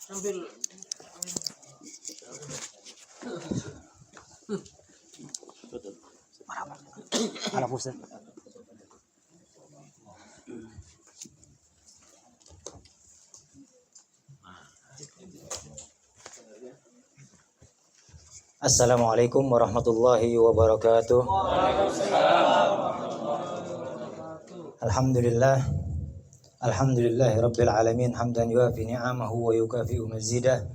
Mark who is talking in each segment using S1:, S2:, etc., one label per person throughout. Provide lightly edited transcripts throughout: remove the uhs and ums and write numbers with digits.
S1: Sambil
S2: Harap Ustaz. Assalamualaikum warahmatullahi wabarakatuh. Alhamdulillah. Alhamdulillahi rabbil alamin hamdan yuafi ni'amahu wa yukafi'u mazidah.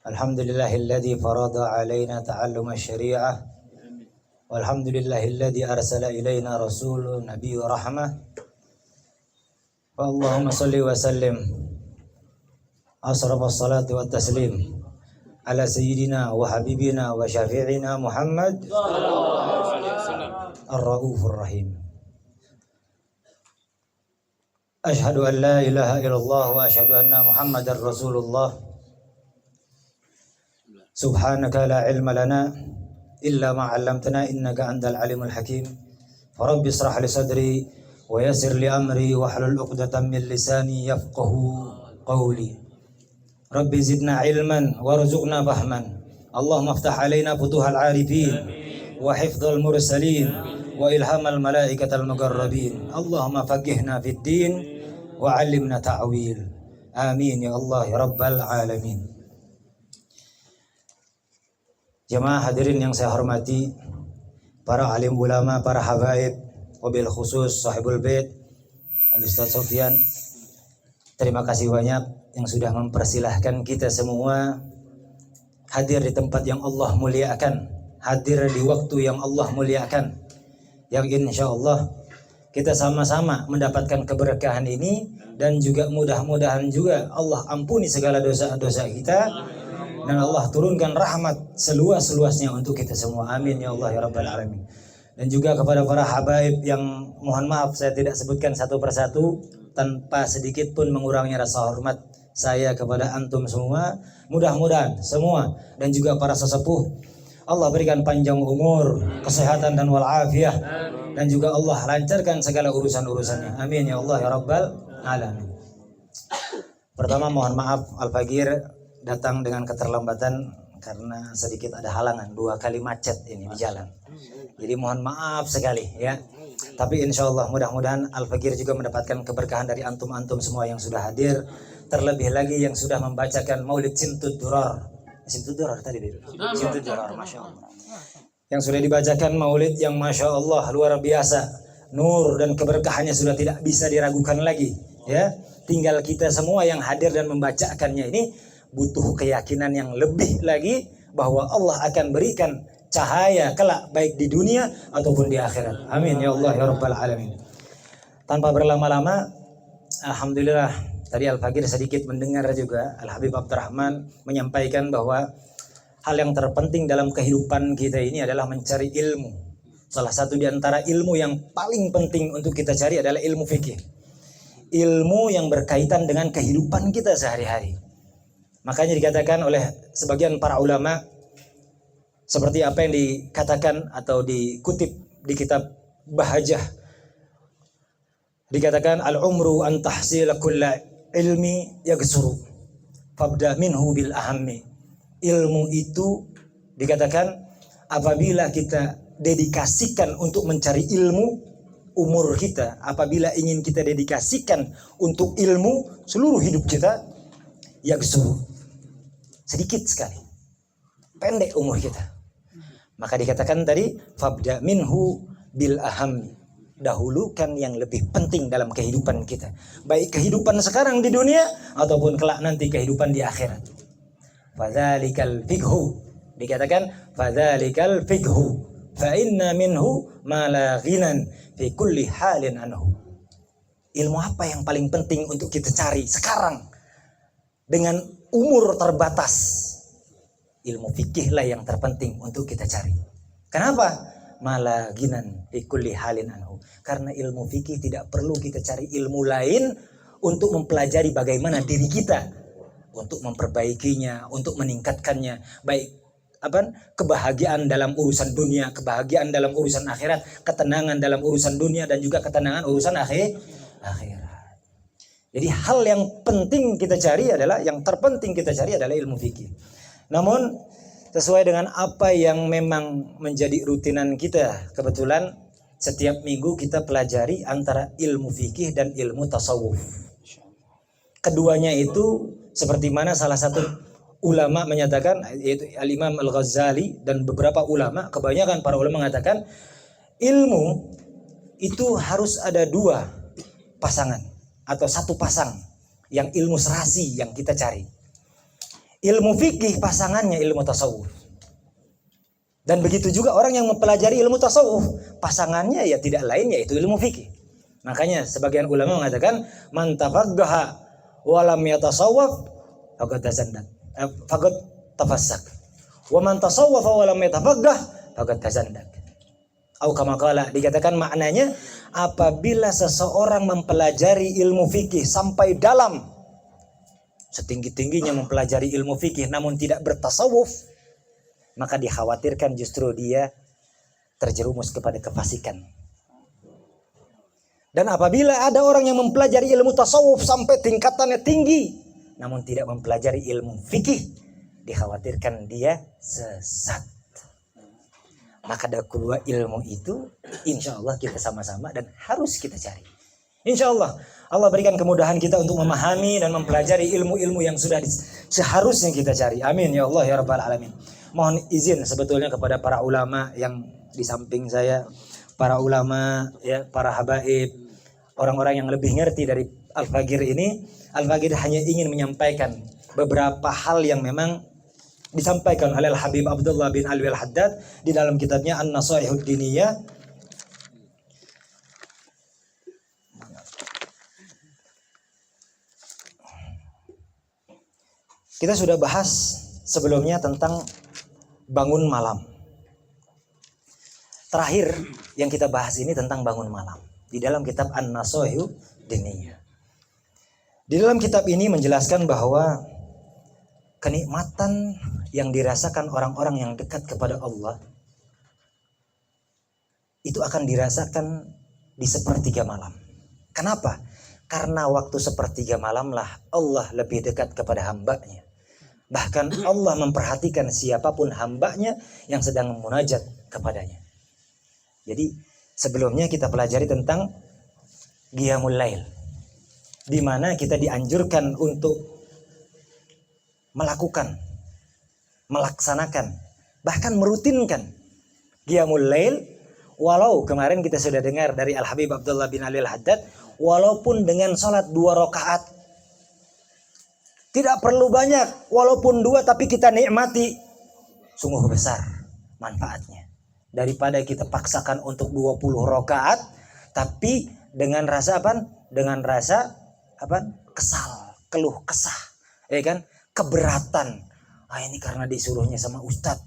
S2: Alhamdulillahilladzi farada alaina ta'alluma syari'ah. Walhamdulillahilladzi arsala ilaina rasulun nabiyyu rahmah. Wa Allahumma salli wa sallim asrafas salati wat taslim ala sayyidina wa habibina wa syafi'ina Muhammad ar-raufur rahim. Ashhadu an la ilaha illallah wa ashhadu anna Muhammadar Rasulullah. Subhanaka la ilma lana illa ma 'allamtana innaka antal alimul hakim. Rabbi ishrah li sadri wa yassir li amri wahlul 'uqdatam min lisani yafqahu qawli. Rabbi zidna ilman warzuqna fahman. Allahumma aftah alaina futuhal arifin wa hifdzal mursalin wa ilhamal malaikatal muqarrabin. Allahumma faqihna fid din wa 'allimna ta'wil. Amin ya Allah ya rabbal alamin. Jemaah hadirin yang saya hormati, para alim ulama, para habaib, wabil khusus sahibul bait Al-Ustaz Sofyan, terima kasih banyak yang sudah mempersilahkan kita semua hadir di tempat yang Allah muliakan, hadir di waktu yang Allah muliakan, yang insya Allah kita sama-sama mendapatkan keberkahan ini, dan juga mudah-mudahan juga Allah ampuni segala dosa-dosa kita dan Allah turunkan rahmat seluas-luasnya untuk kita semua. Amin ya Allah ya rabbal alamin. Dan juga kepada para habaib yang mohon maaf saya tidak sebutkan satu persatu tanpa sedikit pun mengurangi rasa hormat saya kepada antum semua. Mudah-mudahan semua dan juga para sesepuh Allah berikan panjang umur, kesehatan dan walafiat, dan juga Allah lancarkan segala urusan-urusannya. Amin ya Allah ya rabbal alamin. Pertama mohon maaf Al-Fagir datang dengan keterlambatan karena sedikit ada halangan, 2 kali macet ini di jalan. Jadi mohon maaf sekali ya. Tapi insya Allah mudah-mudahan Al-Fagir juga mendapatkan keberkahan dari antum-antum semua yang sudah hadir. Terlebih lagi yang sudah membacakan Maulid Simtud Durar. Simtud Durar tadi dulu. Simtud Durar, Masya Allah. Yang sudah dibacakan Maulid yang Masya Allah luar biasa. Nur dan keberkahannya sudah tidak bisa diragukan lagi. Ya, tinggal kita semua yang hadir dan membacakannya ini butuh keyakinan yang lebih lagi bahwa Allah akan berikan cahaya kelak baik di dunia ataupun di akhirat. Amin ya Allah ya rabbal alamin. Tanpa berlama-lama, alhamdulillah tadi Al-Fagir sedikit mendengar juga Al-Habib Abdurrahman menyampaikan bahwa hal yang terpenting dalam kehidupan kita ini adalah mencari ilmu. Salah satu di antara ilmu yang paling penting untuk kita cari adalah ilmu fikih. Ilmu yang berkaitan dengan kehidupan kita sehari-hari. Makanya dikatakan oleh sebagian para ulama seperti apa yang dikatakan atau dikutip di kitab Bahajah. Dikatakan al-umru an tahsila kulla ilmi yagsuru fabda minhu bil ahammi. Ilmu itu dikatakan apabila kita dedikasikan untuk mencari ilmu, umur kita apabila ingin kita dedikasikan untuk ilmu seluruh hidup kita, yagsuru, sedikit sekali, pendek umur kita. Maka dikatakan tadi fabda minhu bil ahammi, dahulukan yang lebih penting dalam kehidupan kita, baik kehidupan sekarang di dunia ataupun kelak nanti kehidupan di akhirat. Fadzalikal fiqhu, dikatakan fadzalikal fiqhu fa inna minhu ma la ghinan fi kulli halin anhu. Ilmu apa yang paling penting untuk kita cari sekarang dengan umur terbatas? Ilmu fikih lah yang terpenting untuk kita cari. Kenapa? Mala ginan fi kulli halin anhu. Karena ilmu fikih tidak perlu kita cari ilmu lain untuk mempelajari bagaimana diri kita, untuk memperbaikinya, untuk meningkatkannya, baik kebahagiaan dalam urusan dunia, kebahagiaan dalam urusan akhirat, ketenangan dalam urusan dunia dan juga ketenangan urusan akhirat. Jadi hal yang penting kita cari adalah, yang terpenting kita cari adalah ilmu fikih. Namun sesuai dengan apa yang memang menjadi rutinan kita, kebetulan setiap minggu kita pelajari antara ilmu fikih dan ilmu tasawuf. Keduanya itu seperti mana salah satu ulama menyatakan, yaitu Al-Imam Al-Ghazali dan beberapa ulama, kebanyakan para ulama mengatakan ilmu itu harus ada dua pasangan atau satu pasang, yang ilmu serasi yang kita cari. Ilmu fikih pasangannya ilmu tasawuf. Dan begitu juga orang yang mempelajari ilmu tasawuf, pasangannya ya tidak lain yaitu ilmu fikih. Makanya sebagian ulama mengatakan man tafaqaha wa lam yatasawwaf faqad tazandak. Faqad tafassak. Wa man tasawwafa wa lam yatafaqah faqad tazandak. Atau kama qala, dikatakan maknanya apabila seseorang mempelajari ilmu fikih sampai dalam, setinggi-tingginya mempelajari ilmu fikih namun tidak bertasawuf, maka dikhawatirkan justru dia terjerumus kepada kefasikan. Dan apabila ada orang yang mempelajari ilmu tasawuf sampai tingkatannya tinggi namun tidak mempelajari ilmu fikih, dikhawatirkan dia sesat. Maka ada kedua ilmu itu insya Allah kita sama-sama dan harus kita cari. Insya Allah Allah berikan kemudahan kita untuk memahami dan mempelajari ilmu-ilmu yang sudah seharusnya kita cari. Amin ya Allah ya Rabbal Alamin. Mohon izin sebetulnya kepada para ulama yang di samping saya, para ulama ya, para habaib, orang-orang yang lebih ngerti dari Al-Faqir ini. Al-Faqir hanya ingin menyampaikan beberapa hal yang memang disampaikan oleh Al-Habib Abdullah bin Alwi Al-Haddad di dalam kitabnya An-Nasaihud Diniyah. Kita sudah bahas sebelumnya tentang bangun malam. Terakhir yang kita bahas ini tentang bangun malam di dalam kitab An-Nasaihud Diniyah. Di dalam kitab ini menjelaskan bahwa kenikmatan yang dirasakan orang-orang yang dekat kepada Allah itu akan dirasakan di sepertiga malam. Kenapa? Karena waktu sepertiga malam lah Allah lebih dekat kepada hambanya. Bahkan Allah memperhatikan siapapun hambanya yang sedang munajat kepadanya. Jadi sebelumnya kita pelajari tentang Qiyamul Lail, di mana kita dianjurkan untuk melaksanakan, bahkan merutinkan Qiyamul Lail. Walau kemarin kita sudah dengar dari Al-Habib Abdullah bin Ali Al-Haddad, walaupun dengan sholat 2 rakaat, tidak perlu banyak, walaupun 2 tapi kita nikmati, sungguh besar manfaatnya daripada kita paksakan untuk 20 rakaat tapi dengan rasa apa? Dengan rasa apa? Kesal, keluh kesah, ya kan? Keberatan. Ini karena disuruhnya sama ustadz,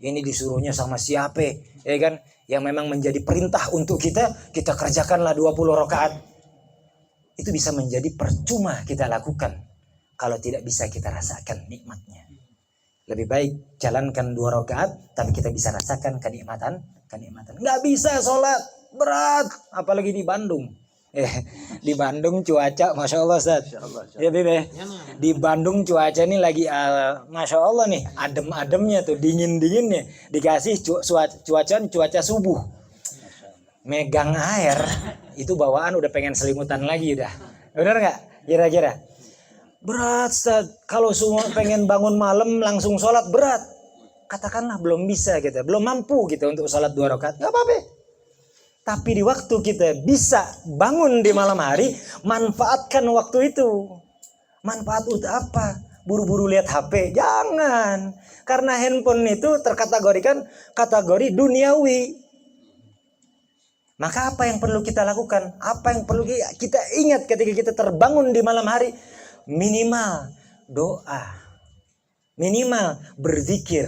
S2: ini disuruhnya sama siapa, ya kan? Yang memang menjadi perintah untuk kita kerjakanlah 20 rakaat. Itu bisa menjadi percuma kita lakukan kalau tidak bisa kita rasakan nikmatnya. Lebih baik jalankan 2 rakaat tapi kita bisa rasakan kenikmatan. Nggak bisa sholat berat, apalagi di Bandung. Di Bandung cuaca Masya Allah Ustaz. Ya Bebe. Di Bandung cuaca ini lagi Masya Allah nih, adem-ademnya tuh, dingin-dinginnya. Dikasih cuaca subuh, megang air itu bawaan udah pengen selimutan lagi udah. Benar nggak? Kira-kira berat Ustaz. Kalau semua pengen bangun malam langsung sholat berat. Katakanlah belum bisa kita, belum mampu kita untuk sholat 2 rakaat, nggak apa-apa. Tapi di waktu kita bisa bangun di malam hari, manfaatkan waktu itu. Manfaat untuk apa? Buru-buru lihat HP? Jangan. Karena handphone itu terkategorikan kategori duniawi. Maka apa yang perlu kita lakukan? Apa yang perlu kita ingat ketika kita terbangun di malam hari? Minimal doa. Minimal berzikir.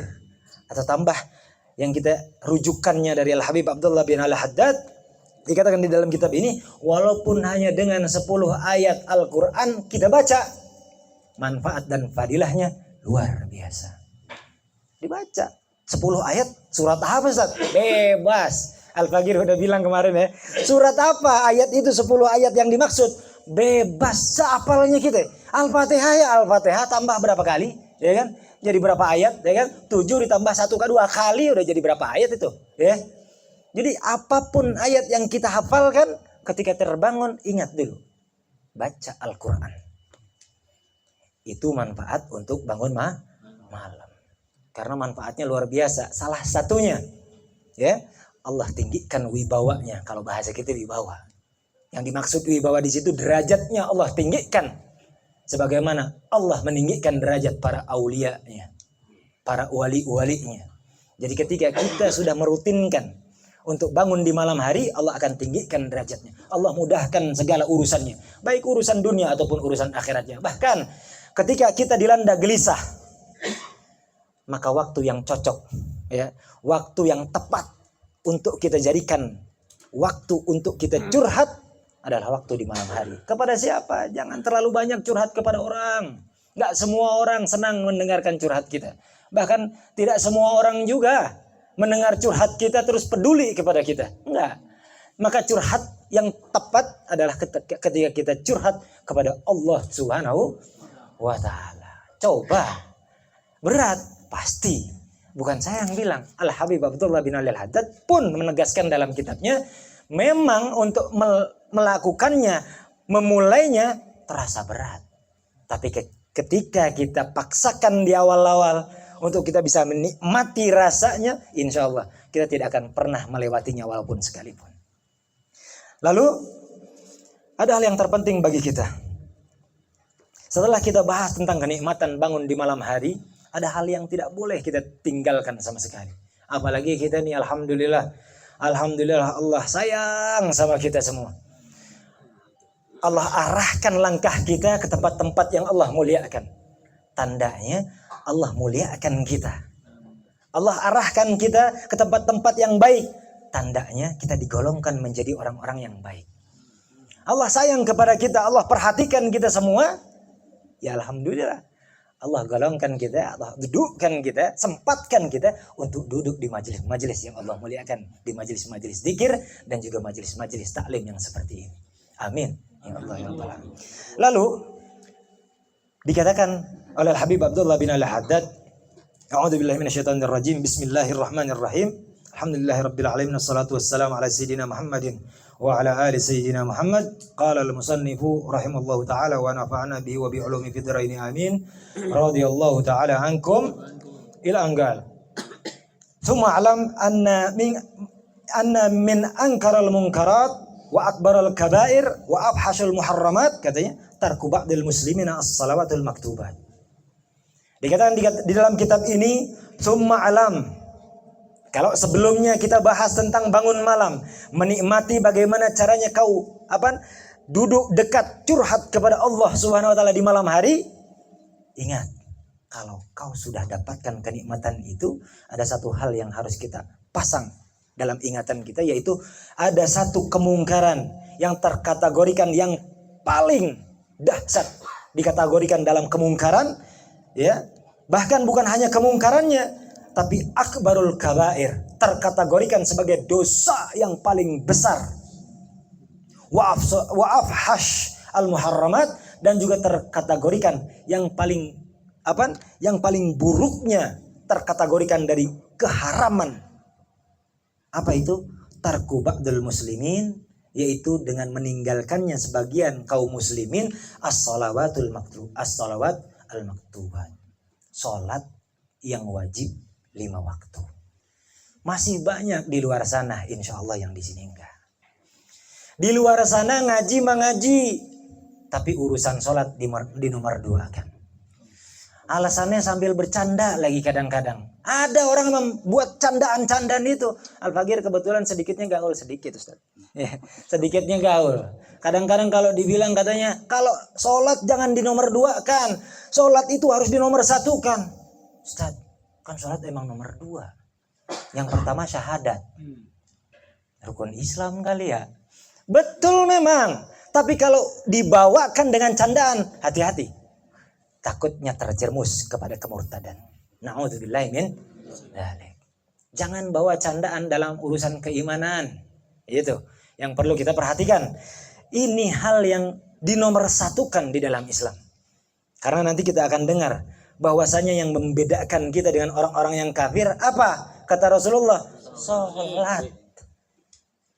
S2: Atau tambah yang kita rujukannya dari Al-Habib Abdullah bin Al-Haddad, dikatakan di dalam kitab ini, walaupun hanya dengan 10 ayat Al-Quran kita baca, manfaat dan fadilahnya luar biasa. Dibaca 10 ayat, surat apa Ustaz? Bebas. Al-Faqir udah bilang kemarin ya, surat apa ayat itu, 10 ayat yang dimaksud, bebas seapalnya kita. Al-Fatihah ya Al-Fatihah tambah berapa kali, ya kan? Jadi berapa ayat, ya kan? 7 ditambah 1 ke 2 kali udah jadi berapa ayat itu, ya. Jadi apapun ayat yang kita hafalkan, ketika terbangun ingat dulu baca Al-Qur'an. Itu manfaat untuk bangun malam. Karena manfaatnya luar biasa. Salah satunya, ya, Allah tinggikan wibawanya. Kalau bahasa kita wibawa. Yang dimaksud wibawa di situ derajatnya Allah tinggikan. Sebagaimana Allah meninggikan derajat para aulianya, para wali-walinya. Jadi ketika kita sudah merutinkan untuk bangun di malam hari, Allah akan tinggikan derajatnya. Allah mudahkan segala urusannya, baik urusan dunia ataupun urusan akhiratnya. Bahkan ketika kita dilanda gelisah, maka waktu yang cocok, ya, waktu yang tepat untuk kita jadikan waktu untuk kita curhat adalah waktu di malam hari. Kepada siapa? Jangan terlalu banyak curhat kepada orang. Nggak semua orang senang mendengarkan curhat kita. Bahkan tidak semua orang juga mendengar curhat kita terus peduli kepada kita. Enggak. Maka curhat yang tepat adalah ketika kita curhat kepada Allah Subhanahu wa Ta'ala. Coba. Berat. Pasti. Bukan saya yang bilang. Al-Habib Abdullah bin Ali Al-Haddad pun menegaskan dalam kitabnya, memang untuk melakukannya, memulainya terasa berat. Tapi ketika kita paksakan di awal-awal untuk kita bisa menikmati rasanya, insya Allah kita tidak akan pernah melewatinya walaupun sekalipun. Lalu ada hal yang terpenting bagi kita. Setelah kita bahas tentang kenikmatan bangun di malam hari, ada hal yang tidak boleh kita tinggalkan sama sekali. Apalagi kita nih alhamdulillah Allah sayang sama kita semua. Allah arahkan langkah kita ke tempat-tempat yang Allah muliakan. Tandanya Allah muliakan kita. Allah arahkan kita ke tempat-tempat yang baik. Tandanya kita digolongkan menjadi orang-orang yang baik. Allah sayang kepada kita, Allah perhatikan kita semua. Ya alhamdulillah. Allah golongkan kita, Allah dudukkan kita, sempatkan kita untuk duduk di majelis-majelis yang Allah muliakan, di majelis-majelis zikir dan juga majelis-majelis taklim yang seperti ini. Amin. Ya Allah ya Rabbal alamin. Lalu dikatakan oleh Habib Abdullah bin Al-Haddad, A'udzubillahi minasyaitonir rajim. Bismillahirrahmanirrahim. Alhamdulillahirabbil alamin wassalatu wassalamu ala sayyidina Muhammadin wa ala ali sayyidina Muhammad. Qala al-musannifu rahimallahu taala wa nafa'ana bihi wa bi ulumi fid dharain amin. Radhiyallahu taala ankum ila anggal. Tsumma alam anna min ankaral munkarat wa akbaral kabair wa abhasul muharramat, katanya tarku ba'dil muslimina as-salawatul maktubat. Dikatakan di dalam kitab ini, tsumma alam. Kalau sebelumnya kita bahas tentang bangun malam, menikmati bagaimana caranya kau duduk dekat curhat kepada Allah Subhanahu wa taala di malam hari. Ingat, kalau kau sudah dapatkan kenikmatan itu, ada satu hal yang harus kita pasang dalam ingatan kita, yaitu ada satu kemungkaran yang terkategorikan yang paling dahsyat, dikategorikan dalam kemungkaran, ya. Bahkan bukan hanya kemungkarannya, tapi akbarul kabair, terkategorikan sebagai dosa yang paling besar. Wa afhash al muharramat, dan juga terkategorikan yang paling yang paling buruknya, terkategorikan dari keharaman. Apa itu? Tarku ba'dul muslimin, yaitu dengan meninggalkannya sebagian kaum muslimin as-salawat al-maktubat. Salat yang wajib 5 waktu. Masih banyak di luar sana, insya Allah yang di sini enggak. Di luar sana mengaji, tapi urusan sholat di nomor 2 kan. Alasannya sambil bercanda lagi kadang-kadang. Ada orang membuat candaan-candaan itu. Al-Fagir kebetulan sedikitnya gaul sedikit, Ustaz. Ya, sedikitnya gaul. Kadang-kadang kalau dibilang katanya, kalau sholat jangan di nomor 2 kan. Sholat itu harus di nomor 1 kan. Ustaz, kan sholat emang nomor 2. Yang pertama syahadat. Rukun Islam kali ya. Betul memang. Tapi kalau dibawakan dengan candaan, hati-hati. Takutnya terjerumus kepada kemurtadan. Na'udzubillahi min dzalik. Jangan bawa candaan dalam urusan keimanan. Itu yang perlu kita perhatikan. Ini hal yang dinomorsatukan di dalam Islam. Karena nanti kita akan dengar bahwasanya yang membedakan kita dengan orang-orang yang kafir apa? Kata Rasulullah, salat.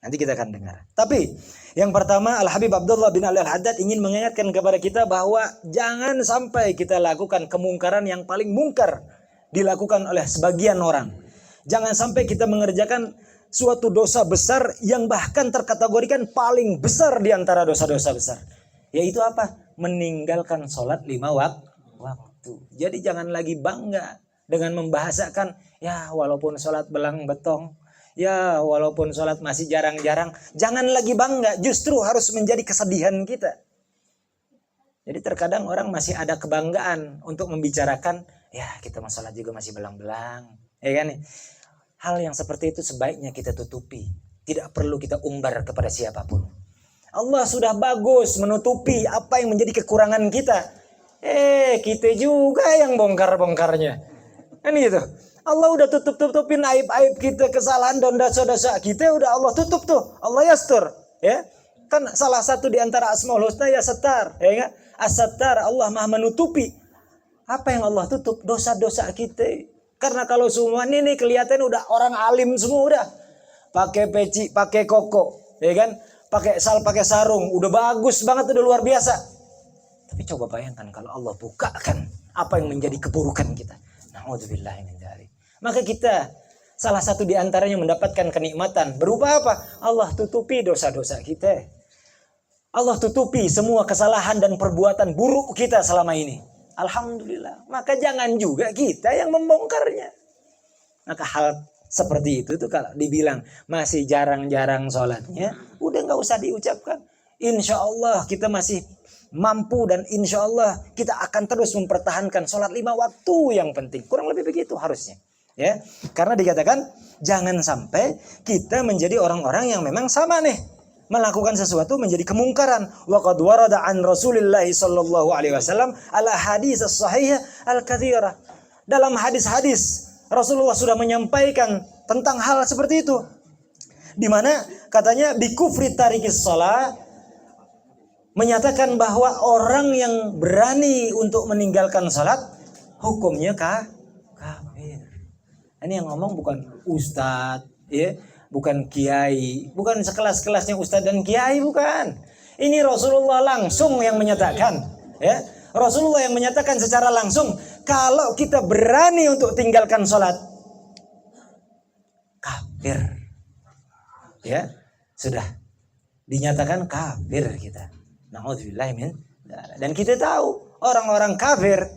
S2: Nanti kita akan dengar. Tapi yang pertama, Al-Habib Abdullah bin Ali Al-Haddad ingin mengingatkan kepada kita bahwa jangan sampai kita lakukan kemungkaran yang paling mungkar dilakukan oleh sebagian orang. Jangan sampai kita mengerjakan suatu dosa besar yang bahkan terkategorikan paling besar di antara dosa-dosa besar. Yaitu apa? Meninggalkan sholat 5 waktu. Jadi jangan lagi bangga dengan membahasakan, ya walaupun sholat belang betong, ya walaupun sholat masih jarang-jarang, jangan lagi bangga, justru harus menjadi kesedihan kita. Jadi terkadang orang masih ada kebanggaan untuk membicarakan, ya kita mau sholat juga masih belang-belang, ya kan? Hal yang seperti itu sebaiknya kita tutupi, tidak perlu kita umbar kepada siapapun. Allah sudah bagus menutupi apa yang menjadi kekurangan kita. Kita juga yang bongkar-bongkarnya, kan gitu. Allah udah tutupin aib-aib kita, kesalahan dan dosa-dosa kita udah Allah tutup tuh. Allah yastur, ya. Kan salah satu di antara Asmaul Husna ya Sattar, ya enggak? As-Sattar, Allah Maha menutupi. Apa yang Allah tutup? Dosa-dosa kita. Karena kalau semua ini kelihatan udah orang alim semua udah. Pakai peci, pakai koko, ya kan? Pakai sarung, udah bagus banget, udah luar biasa. Tapi coba bayangkan kalau Allah bukakan apa yang menjadi keburukan kita. Na'udzubillahi min dzalik. Maka kita salah satu di antaranya mendapatkan kenikmatan berupa apa? Allah tutupi dosa-dosa kita. Allah tutupi semua kesalahan dan perbuatan buruk kita selama ini. Alhamdulillah. Maka jangan juga kita yang membongkarnya. Maka hal seperti itu tuh kalau dibilang masih jarang-jarang sholatnya, udah nggak usah diucapkan. Insya Allah kita masih mampu dan insya Allah kita akan terus mempertahankan sholat 5 waktu yang penting. Kurang lebih begitu harusnya. Ya, karena dikatakan jangan sampai kita menjadi orang-orang yang memang sama nih melakukan sesuatu menjadi kemungkaran. Wa qad warada an Rasulillah sallallahu alaihi wasallam ala hadits as-sahihah al-katsirah. Dalam hadis-hadis Rasulullah sudah menyampaikan tentang hal seperti itu. Di mana katanya bi kufri tarikis shalah, menyatakan bahwa orang yang berani untuk meninggalkan salat hukumnya kafir. Ini yang ngomong bukan ustadz, ya, bukan kiai, bukan sekelas-kelasnya ustadz dan kiai, bukan. Ini Rasulullah langsung yang menyatakan, ya. Rasulullah yang menyatakan secara langsung kalau kita berani untuk tinggalkan sholat kafir, ya sudah dinyatakan kafir kita. Na'udzubillah min. Dan kita tahu orang-orang kafir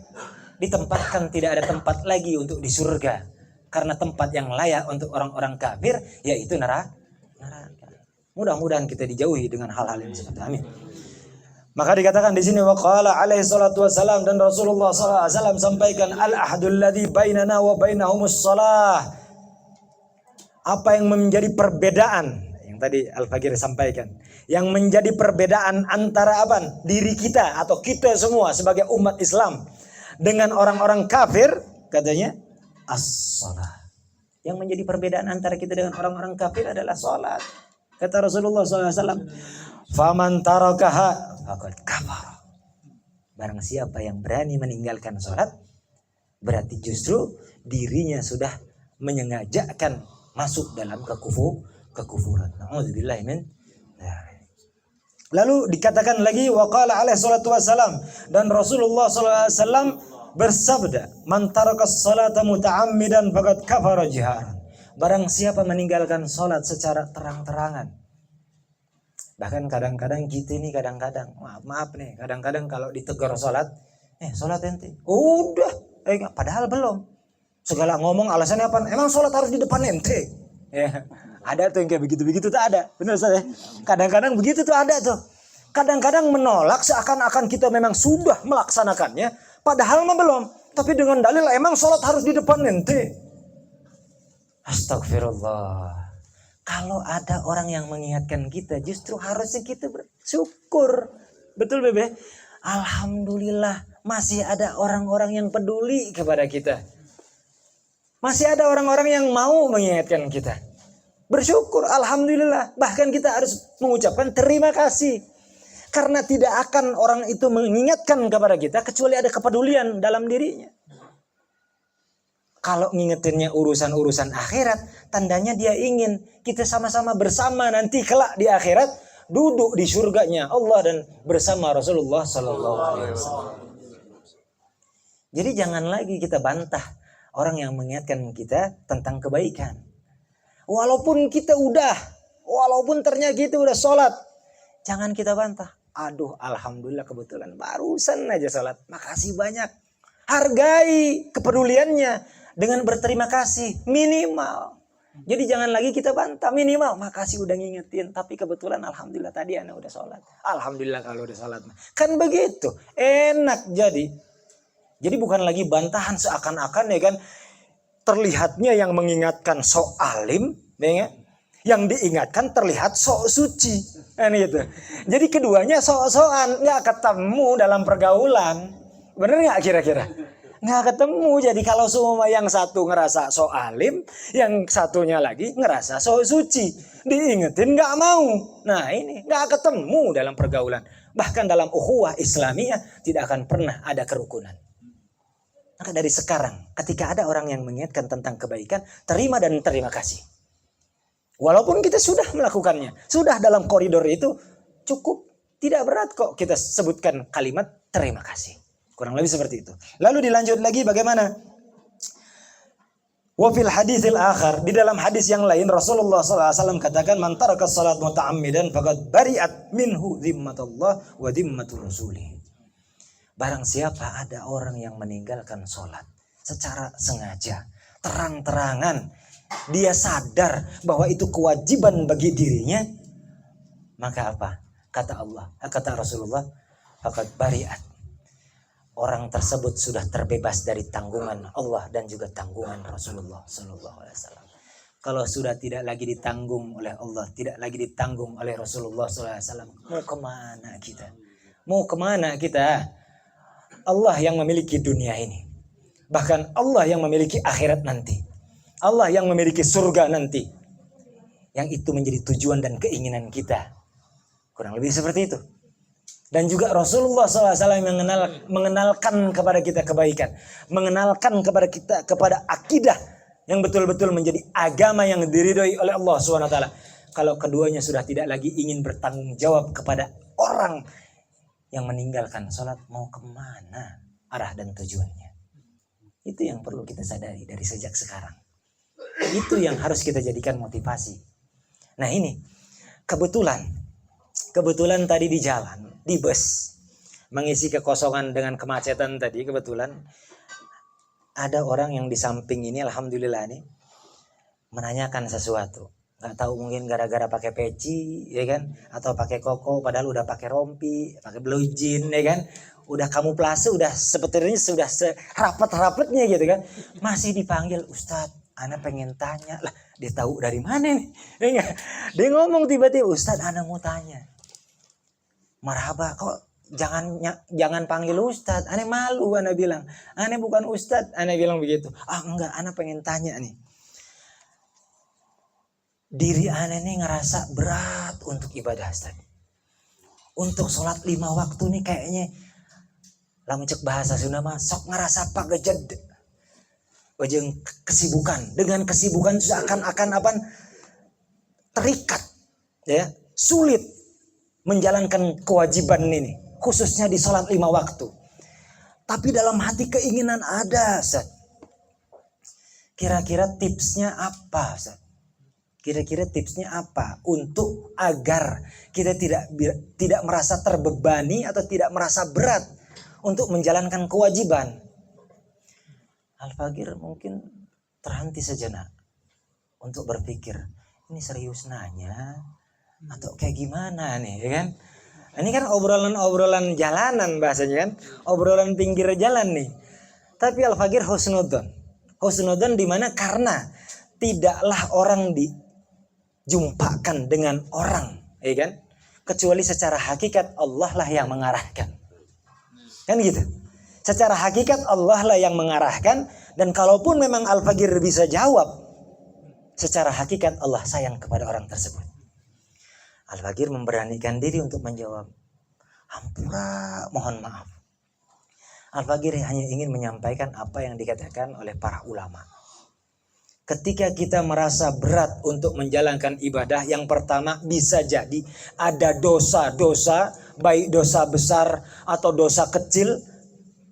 S2: ditempatkan tidak ada tempat lagi untuk di surga. Karena tempat yang layak untuk orang-orang kafir yaitu neraka. Mudah-mudahan kita dijauhi dengan hal-hal yang seperti itu. Amin. Maka dikatakan di sini waqala alaihi salatu wasalam, dan Rasulullah sallallahu alaihi wasallam sampaikan al-ahdul ladzi bainana wa bainahumus shalah. Apa yang menjadi perbedaan yang tadi Al-Faqir sampaikan, yang menjadi perbedaan antara apa? Diri kita atau kita semua sebagai umat Islam dengan orang-orang kafir, katanya as-shalah. Yang menjadi perbedaan antara kita dengan orang-orang kafir adalah salat. Kata Rasulullah SAW, faman tarakaha faqad kafara. Barang siapa yang berani meninggalkan salat, berarti justru dirinya sudah menyengajakan masuk dalam kekufuran. Na'udzubillahi min. Lalu dikatakan lagi waqala alaihi salatu wassalam, dan Rasulullah SAW bersabda, man tarakas salata muta'ammidan faqad kafara jiharan. Barang siapa meninggalkan salat secara terang-terangan. Bahkan kadang-kadang kita ini maaf nih, kadang-kadang kalau ditegur salat, salat ente. Udah, padahal belum. Segala ngomong alasannya apa? Emang salat harus di depan ente. Ya, ada tuh yang kayak begitu-begitu tuh ada. Benar saya. Kadang-kadang begitu tuh ada tuh. Kadang-kadang menolak seakan-akan kita memang sudah melaksanakannya. Padahal mah belum. Tapi dengan dalil emang sholat harus di depan ente. Astagfirullah. Kalau ada orang yang mengingatkan kita, justru harusnya kita bersyukur. Betul Bebe? Alhamdulillah masih ada orang-orang yang peduli kepada kita. Masih ada orang-orang yang mau mengingatkan kita. Bersyukur, alhamdulillah. Bahkan kita harus mengucapkan terima kasih. Karena tidak akan orang itu mengingatkan kepada kita kecuali ada kepedulian dalam dirinya. Kalau ngingetinnya urusan-urusan akhirat, tandanya dia ingin kita sama-sama bersama nanti kelak di akhirat, duduk di surganya Allah dan bersama Rasulullah Sallallahu Alaihi Wasallam. Jadi jangan lagi kita bantah orang yang mengingatkan kita tentang kebaikan. Walaupun ternyata kita udah sholat, jangan kita bantah. Aduh, alhamdulillah kebetulan barusan aja sholat. Makasih banyak. Hargai kepeduliannya dengan berterima kasih minimal. Jadi jangan lagi kita bantah, minimal makasih udah ngingetin. Tapi kebetulan alhamdulillah tadi ana udah sholat. Alhamdulillah kalau udah sholat. Kan begitu, enak jadi. Jadi bukan lagi bantahan seakan-akan ya kan. Terlihatnya yang mengingatkan sok alim, ya, yang diingatkan terlihat sok suci, kan gitu. Jadi keduanya sok-sokan, nggak ketemu dalam pergaulan, bener nggak kira-kira? Nggak ketemu. Jadi kalau semua yang satu ngerasa sok alim, yang satunya lagi ngerasa sok suci, diingetin nggak mau. Nah ini nggak ketemu dalam pergaulan. Bahkan dalam ukhuwah Islamiyah tidak akan pernah ada kerukunan. Maka dari sekarang, ketika ada orang yang mengingatkan tentang kebaikan, terima dan terima kasih. Walaupun kita sudah melakukannya, sudah dalam koridor itu, cukup. Tidak berat kok kita sebutkan kalimat terima kasih. Kurang lebih seperti itu. Lalu dilanjut lagi bagaimana? Wa fil haditsil akhar, di dalam hadis yang lain Rasulullah SAW katakan, man taraka salat muta'ammidan faqad bari'at minhu dhimmatullah wa dhimmatur rasulih. Barang siapa ada orang yang meninggalkan sholat secara sengaja, terang-terangan, dia sadar bahwa itu kewajiban bagi dirinya, maka apa? Kata Allah, kata Rasulullah, faqad bari'at. Orang tersebut sudah terbebas dari tanggungan Allah dan juga tanggungan Rasulullah Sallallahu Alaihi Wasallam. Kalau sudah tidak lagi ditanggung oleh Allah, tidak lagi ditanggung oleh Rasulullah Sallallahu Alaihi Wasallam, mau kemana kita? Mau kemana kita? Allah yang memiliki dunia ini. Bahkan Allah yang memiliki akhirat nanti. Allah yang memiliki surga nanti. Yang itu menjadi tujuan dan keinginan kita. Kurang lebih seperti itu. Dan juga Rasulullah SAW yang mengenalkan kepada kita kebaikan. Mengenalkan kepada kita kepada akidah yang betul-betul menjadi agama yang diridhoi oleh Allah SWT. Kalau keduanya sudah tidak lagi ingin bertanggung jawab kepada orang yang meninggalkan sholat, mau kemana arah dan tujuannya. Itu yang perlu kita sadari dari sejak sekarang. Itu yang harus kita jadikan motivasi. Nah ini, kebetulan tadi di jalan, di bus, mengisi kekosongan dengan kemacetan tadi, kebetulan ada orang yang di samping ini, alhamdulillah nih, menanyakan sesuatu. Nggak tahu mungkin gara-gara pakai peci, ya kan, atau pakai koko, padahal udah pakai rompi, pakai blue jean, ya kan, udah kamuflase, udah sebetulnya sudah serapat-rapatnya gitu kan, masih dipanggil, Ustadz, ana pengen tanya lah, dia tahu dari mana nih, dia ngomong tiba-tiba, Ustadz, ana mau tanya, marhaba, kok jangan panggil Ustadz, ana malu, ana bilang, ana bukan Ustadz, ana bilang begitu, enggak, ana pengen tanya nih. Diri ana nih ngerasa berat untuk ibadah, Ustaz. Untuk sholat 5 waktu nih kayaknya lamun cek bahasa Sunda mah sok ngerasa pagejed. Wajeng kesibukan. Dengan kesibukan seakan-akan apa? Terikat, ya, sulit menjalankan kewajiban ini, khususnya di sholat 5 waktu. Tapi dalam hati keinginan ada, Ustaz. Kira-kira tipsnya apa, Ustaz? Kira-kira tipsnya apa untuk agar kita tidak merasa terbebani atau tidak merasa berat untuk menjalankan kewajiban? Al-Fagir mungkin terhenti sejenak untuk berpikir, ini serius nanya atau kayak gimana nih, ya kan? Ini kan obrolan jalanan bahasanya kan, obrolan pinggir jalan nih. Tapi Al-Fagir husnudzon di mana? Karena tidaklah orang dijumpakan dengan orang, ya kan? Kecuali secara hakikat Allah lah yang mengarahkan. Kan gitu. Secara hakikat Allah lah yang mengarahkan, dan kalaupun memang Al-Fagir bisa jawab, secara hakikat Allah sayang kepada orang tersebut. Al-Fagir memberanikan diri untuk menjawab.
S1: Ampura, mohon maaf. Al-Faqir hanya ingin menyampaikan apa yang dikatakan oleh para ulama. Ketika kita merasa berat untuk menjalankan ibadah, yang pertama bisa jadi ada dosa-dosa, baik dosa besar atau dosa kecil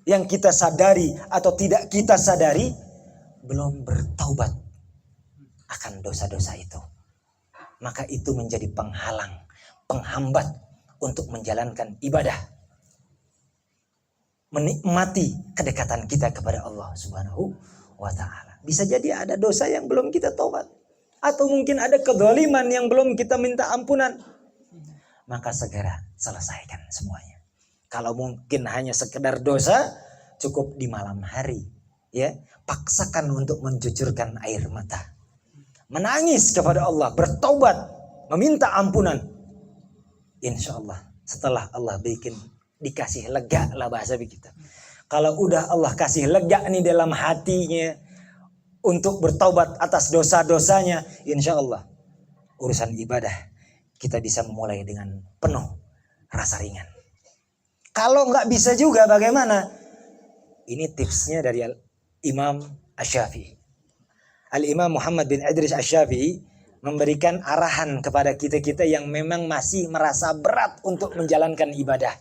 S1: yang kita sadari atau tidak kita sadari, belum bertaubat akan dosa-dosa itu. Maka itu menjadi penghalang, penghambat untuk menjalankan ibadah. Menikmati kedekatan kita kepada Allah Subhanahu wa ta'ala. Bisa jadi ada dosa yang belum kita taubat, atau mungkin ada kezaliman yang belum kita minta ampunan. Maka segera selesaikan semuanya. Kalau mungkin hanya sekedar dosa, cukup di malam hari, ya, paksakan untuk mencucurkan air mata, menangis kepada Allah, bertaubat, meminta ampunan. Insya Allah setelah Allah bikin dikasih lega lah bahasa kita. Kalau udah Allah kasih lega nih dalam hatinya untuk bertaubat atas dosa-dosanya, insya Allah urusan ibadah kita bisa memulai dengan penuh rasa ringan. Kalau nggak bisa juga bagaimana? Ini tipsnya dari Imam Asy-Syafi'i. Al-Imam Muhammad bin Idris Asy-Syafi'i memberikan arahan kepada kita-kita yang memang masih merasa berat untuk menjalankan ibadah.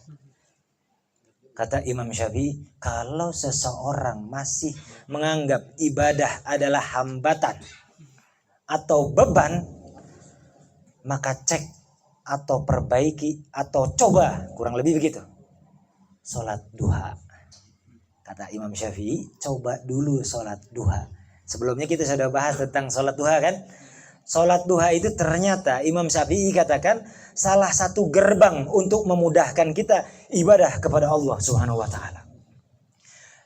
S1: Kata Imam Syafi'i, kalau seseorang masih menganggap ibadah adalah hambatan atau beban, maka cek atau perbaiki atau coba, kurang lebih begitu, sholat duha. Kata Imam Syafi'i, coba dulu sholat duha. Sebelumnya kita sudah bahas tentang sholat duha kan? Sholat duha itu ternyata Imam Syafi'i katakan salah satu gerbang untuk memudahkan kita ibadah kepada Allah Subhanahu wa ta'ala.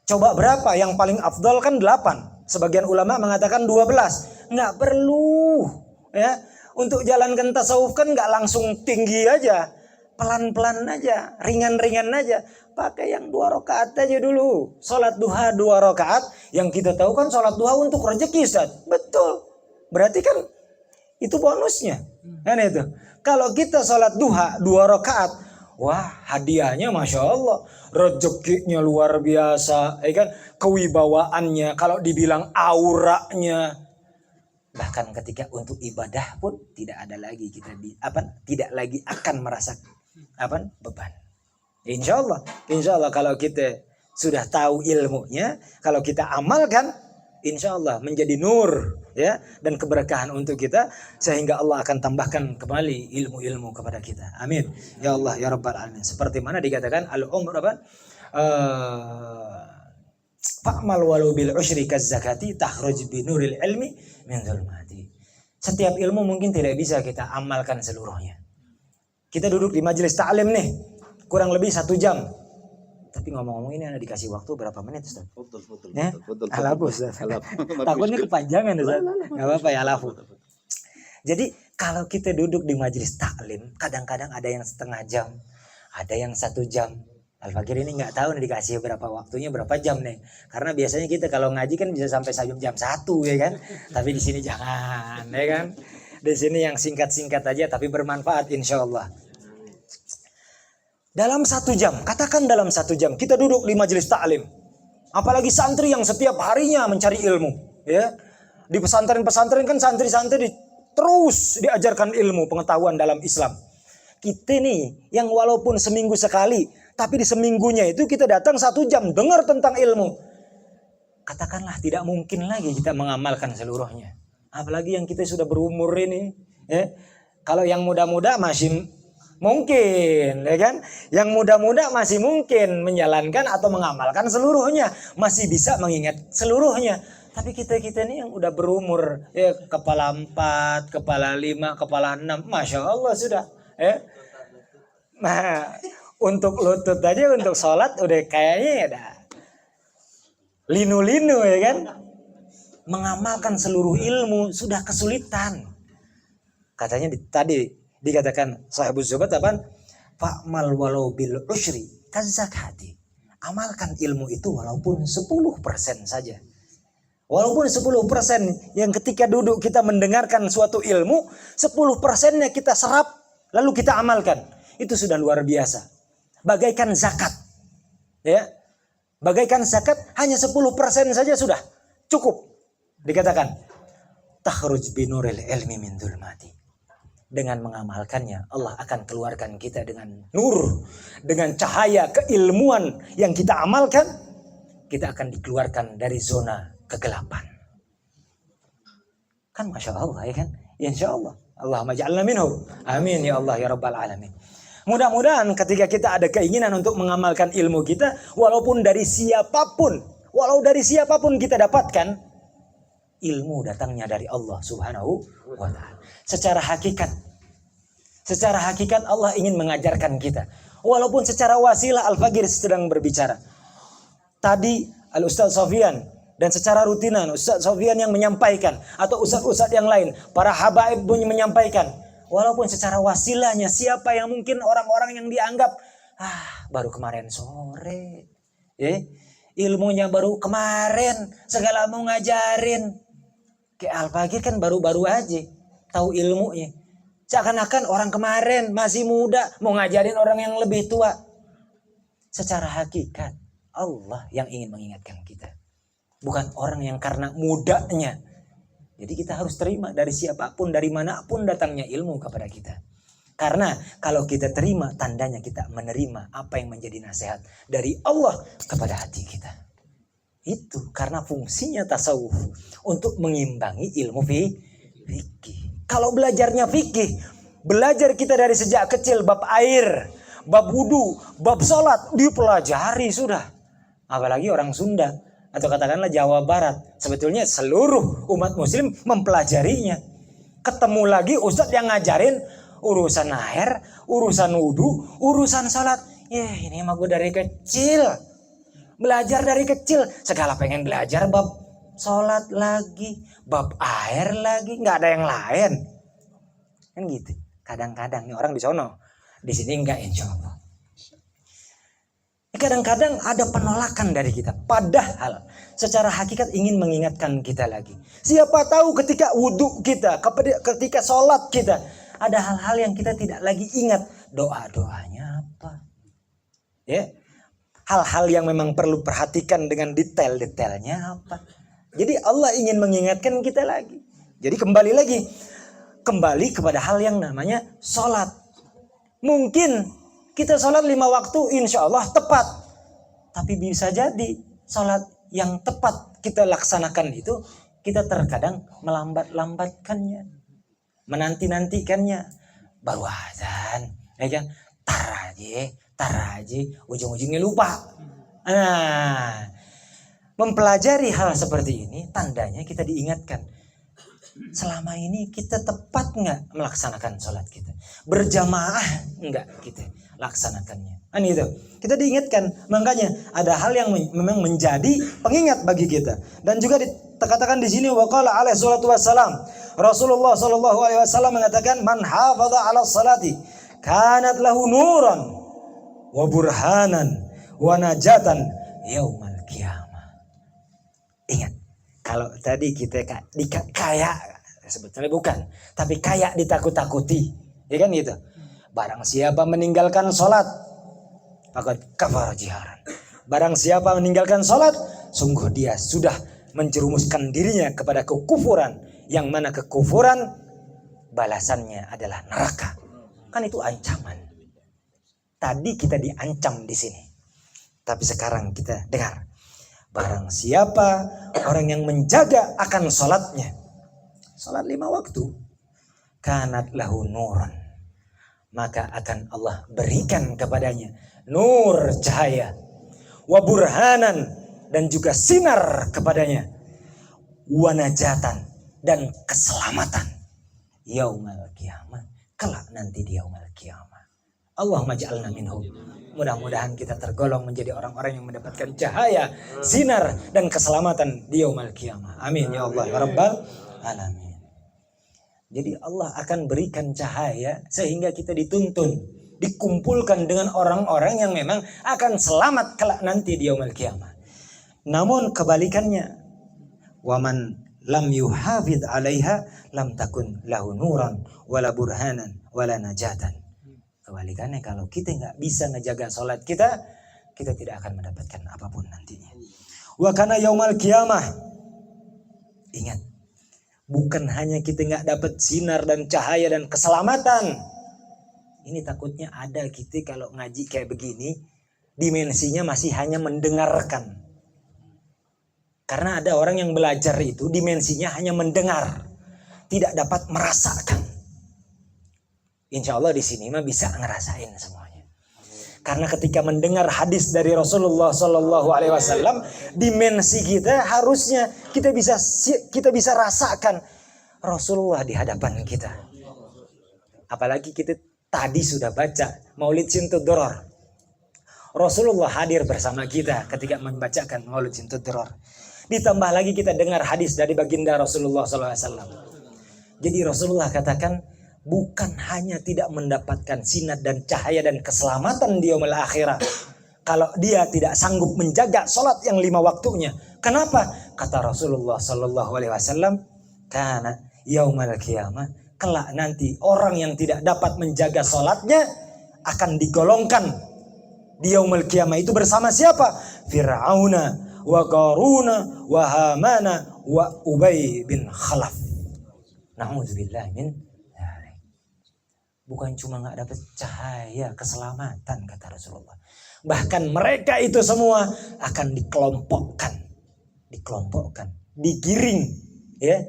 S1: Coba berapa? Yang paling afdal kan 8. Sebagian ulama mengatakan 12. Nggak perlu, ya. Untuk jalankan tasawuf kan nggak langsung tinggi aja, pelan-pelan aja, ringan-ringan aja. Pakai yang 2 rakaat aja dulu. Sholat duha 2 rakaat. Yang kita tahu kan sholat duha untuk rezeki, Ustaz. Betul. Berarti kan itu bonusnya. Kan itu. Kalau kita sholat duha 2 rakaat, wah hadiahnya Masya Allah. Rezekinya luar biasa. Kan? Kewibawaannya, kalau dibilang auranya. Bahkan ketika untuk ibadah pun tidak ada lagi kita tidak lagi akan merasa beban. Insya Allah kalau kita sudah tahu ilmunya, kalau kita amalkan, insya Allah menjadi nur, ya, dan keberkahan untuk kita, sehingga Allah akan tambahkan kembali ilmu-ilmu kepada kita. Amin. Ya Allah ya Rabbal Alamin. Seperti mana dikatakan al-umr fa'mal walau bil usyri kaz zakati takhruj bi nuril ilmi min dzulmati. Setiap ilmu mungkin tidak bisa kita amalkan seluruhnya. Kita duduk di majelis ta'lim nih, kurang lebih 1 jam. Tapi ngomong-ngomong ini Anda dikasih waktu berapa menit, Ustaz?
S3: Betul.
S1: Ya? Alafu, Ustaz. Takutnya kepanjangan, Ustaz. Enggak apa-apa ya, alafu. Jadi kalau kita duduk di majelis taklim, kadang-kadang ada yang setengah jam, ada yang 1 jam. Al-Faqir ini nggak tahu nih dikasih berapa waktunya, berapa jam nih. Karena biasanya kita kalau ngaji kan bisa sampai jam 1 ya kan. Tapi di sini jangan, ya kan. Di sini yang singkat-singkat aja tapi bermanfaat insya Allah. Dalam 1 jam, katakan dalam 1 jam kita duduk di majelis taklim. Apalagi santri yang setiap harinya mencari ilmu, ya. Di pesantren-pesantren kan santri-santri terus diajarkan ilmu pengetahuan dalam Islam. Kita nih yang walaupun seminggu sekali, tapi di seminggunya itu kita datang 1 jam dengar tentang ilmu. Katakanlah tidak mungkin lagi kita mengamalkan seluruhnya. Apalagi yang kita sudah berumur ini, ya. Kalau yang muda-muda masih mungkin, ya kan? Yang muda-muda masih mungkin menjalankan atau mengamalkan seluruhnya, masih bisa mengingat seluruhnya. Tapi kita ini yang udah berumur, ya, kepala 4, kepala 5, kepala 6, Masya Allah sudah, ya. Nah, untuk lutut aja, untuk sholat udah kayaknya ada linu-linu, ya kan? Mengamalkan seluruh ilmu sudah kesulitan. Katanya tadi dikatakan Sahibuz Zubat fa'mal walau bil usyri kazakati. Amalkan ilmu itu walaupun 10% saja. Walaupun 10% yang ketika duduk kita mendengarkan suatu ilmu, 10%-nya kita serap lalu kita amalkan. Itu sudah luar biasa. bagaikan zakat. Ya. Bagaikan zakat hanya 10% saja sudah cukup. Dikatakan takhruj binuril ilmi min dzulmati. Dengan mengamalkannya Allah akan keluarkan kita dengan nur, dengan cahaya keilmuan yang kita amalkan, kita akan dikeluarkan dari zona kegelapan. Kan Masya Allah ya kan? Insya Allah. Allahumma ja'alna minhu. Amin ya Allah ya Rabbal Alamin. Mudah-mudahan ketika kita ada keinginan untuk mengamalkan ilmu kita, walaupun dari siapapun kita dapatkan, ilmu datangnya dari Allah Subhanahu wa ta'ala. Secara hakikat Allah ingin mengajarkan kita. Walaupun secara wasilah Al-Faqir sedang berbicara. Tadi Al-Ustaz Sofyan, dan secara rutinan Ustaz Sofyan yang menyampaikan, atau ustaz-ustaz yang lain, para habaib pun menyampaikan. Walaupun secara wasilahnya siapa yang mungkin orang-orang yang dianggap baru kemarin sore, ilmunya baru kemarin, segala mau ngajarin. Kayak Al-Faqir kan baru-baru aja tahu ilmunya. Seakan-akan orang kemarin masih muda mau ngajarin orang yang lebih tua. Secara hakikat Allah yang ingin mengingatkan kita, bukan orang yang karena mudanya. Jadi kita harus terima dari siapapun, dari manapun datangnya ilmu kepada kita. Karena kalau kita terima, tandanya kita menerima apa yang menjadi nasihat dari Allah kepada hati kita. Itu karena fungsinya tasawuf untuk mengimbangi ilmu fikih. Kalau belajarnya fikih, belajar kita dari sejak kecil bab air, bab wudu, bab sholat, dipelajari sudah. Apalagi orang Sunda atau katakanlah Jawa Barat, sebetulnya seluruh umat muslim mempelajarinya. Ketemu lagi ustadz yang ngajarin urusan air, urusan wudu, urusan sholat. Ini mah gue dari kecil, belajar dari kecil, segala pengen belajar bab sholat lagi, bab air lagi, nggak ada yang lain. Kan gitu. Kadang-kadang nih orang di sono, di sini enggak, insya Allah. Kadang-kadang ada penolakan dari kita. Padahal secara hakikat ingin mengingatkan kita lagi. Siapa tahu ketika wudhu kita, ketika sholat kita, ada hal-hal yang kita tidak lagi ingat. Doa-doanya apa? Hal-hal yang memang perlu perhatikan dengan detail-detailnya apa? Jadi Allah ingin mengingatkan kita lagi. Jadi kembali kepada hal yang namanya sholat. Mungkin kita sholat 5 waktu insya Allah tepat. Tapi bisa jadi sholat yang tepat kita laksanakan itu, kita terkadang melambat-lambatkannya. Menanti-nantikannya. Baru azan. Ya kan? Tar aja. Ujung-ujungnya lupa. Mempelajari hal seperti ini, tandanya kita diingatkan. Selama ini kita tepat nggak melaksanakan sholat kita? Berjamaah nggak kita laksanakannya? Itu kita diingatkan. Makanya ada hal yang memang menjadi pengingat bagi kita. Dan juga dikatakan di sini waqala alaihi salatu wassalam, Rasulullah sallallahu alaihi wasallam mengatakan, man hafadha ala salati kanat lahu nuran wa burhanan wa najatan yaumal qiyamah. Ingat, kalau tadi kita kaya, sebetulnya bukan, tapi kaya ditakut-takuti, ya kan gitu. Barang siapa meninggalkan sholat, maka kafar jiharan. Barang siapa meninggalkan sholat, sungguh dia sudah menjerumuskan dirinya kepada kekufuran, yang mana kekufuran balasannya adalah neraka. Kan itu ancaman. Tadi kita diancam di sini, tapi sekarang kita dengar. Barang siapa orang yang menjaga akan sholatnya, sholat 5 waktu, kanat lahu nuran, maka akan Allah berikan kepadanya nur cahaya, wa burhanan, dan juga sinar kepadanya, wa najatan, dan keselamatan yaumal qiyamah, kelak nanti di yaumal qiyamah. Allahumma ja'alna minhum. Mudah-mudahan kita tergolong menjadi orang-orang yang mendapatkan cahaya, sinar, dan keselamatan di yaumul qiyamah. Amin ya Allah ya Rabbal Alamin. Jadi Allah akan berikan cahaya sehingga kita dituntun, dikumpulkan dengan orang-orang yang memang akan selamat kelak nanti di yaumul qiyamah. Namun kebalikannya, waman lam yuhafid 'alaiha lam takun lahu nuran wala burhanan wala najatan. Kebalikannya kalau kita nggak bisa ngejaga sholat kita tidak akan mendapatkan apapun nantinya. Wa kana yaumal qiyamah. Ingat, bukan hanya kita nggak dapat sinar dan cahaya dan keselamatan. Ini takutnya ada kita kalau ngaji kayak begini, dimensinya masih hanya mendengarkan. Karena ada orang yang belajar itu dimensinya hanya mendengar, tidak dapat merasakan. Insya Allah di sini mah bisa ngerasain semuanya. Karena ketika mendengar hadis dari Rasulullah Sallallahu Alaihi Wasallam, dimensi kita harusnya kita bisa rasakan Rasulullah di hadapan kita. Apalagi kita tadi sudah baca Maulid Sintud Doror. Rasulullah hadir bersama kita ketika membacakan Maulid Sintud Doror. Ditambah lagi kita dengar hadis dari baginda Rasulullah SAW. Jadi Rasulullah katakan, bukan hanya tidak mendapatkan sinar dan cahaya dan keselamatan di yaumul akhirah, kalau dia tidak sanggup menjaga sholat yang 5 waktunya. Kenapa? Kata Rasulullah SAW, karena yaumul qiyamah, kelak nanti orang yang tidak dapat menjaga sholatnya akan digolongkan di yaumul qiyamah itu bersama siapa? Fir'auna wa Qaruna wa Hamana wa Ubay bin Khalaf. Na'udzubillah min dzalik. Bukan cuma nggak dapat cahaya keselamatan kata Rasulullah. Bahkan mereka itu semua akan dikelompokkan, digiring ya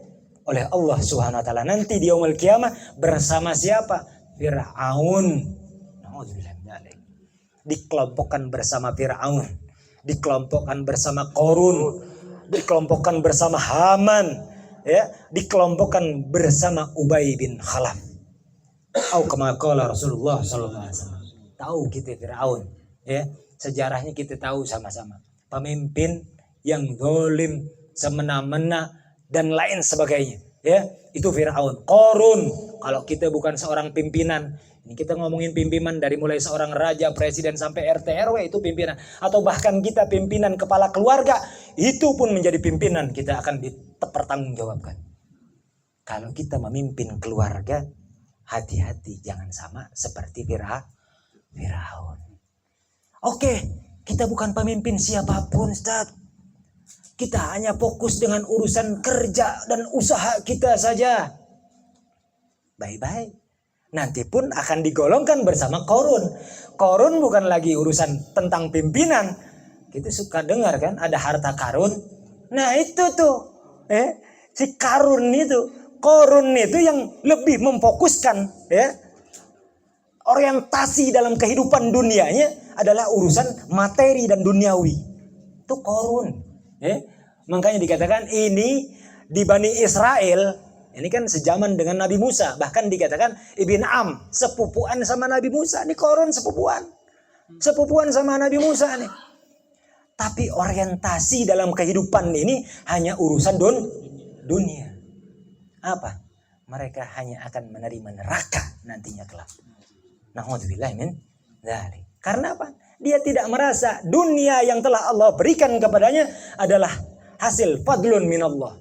S1: oleh Allah Subhanahu wa taala nanti di yaumul qiyamah bersama siapa? Fir'aun. Na'udzubillah min dzalik. Dikelompokkan bersama Fir'aun, dikelompokkan bersama Qarun, dikelompokkan bersama Haman, ya, dikelompokkan bersama Ubay bin Khalaf. Au kama qala Rasulullah sallallahu alaihi wasallam. Tahu kita Firaun, ya. Sejarahnya kita tahu sama-sama. Pemimpin yang zalim, semena-mena dan lain sebagainya, ya. Itu Firaun. Qarun, kalau kita bukan seorang pimpinan, ini kita ngomongin pimpinan dari mulai seorang raja, presiden sampai RT RW itu pimpinan. Atau bahkan kita pimpinan kepala keluarga, itu pun menjadi pimpinan, kita akan dipertanggungjawabkan. Kalau kita memimpin keluarga, hati-hati jangan sama seperti Firaun. Oke, kita bukan pemimpin siapapun, Ustaz. Kita hanya fokus dengan urusan kerja dan usaha kita saja. Bye-bye. Nanti pun akan digolongkan bersama Qarun. Qarun bukan lagi urusan tentang pimpinan. Kita suka dengar kan ada harta karun. Nah itu tuh. Si Qarun itu yang lebih memfokuskan ya. Orientasi dalam kehidupan dunianya adalah urusan materi dan duniawi. Itu Qarun. Makanya dikatakan ini di Bani Israel. Ini kan sejaman dengan Nabi Musa. Bahkan dikatakan Ibn Am, sepupuan sama Nabi Musa. Ini Qarun sepupuan. Sepupuan sama Nabi Musa nih. Tapi orientasi dalam kehidupan ini hanya urusan dunia. Apa? Mereka hanya akan menerima neraka nantinya kelak. Na'udzubillah min dzalik. Karena apa? Dia tidak merasa dunia yang telah Allah berikan kepadanya adalah hasil fadlun minallah.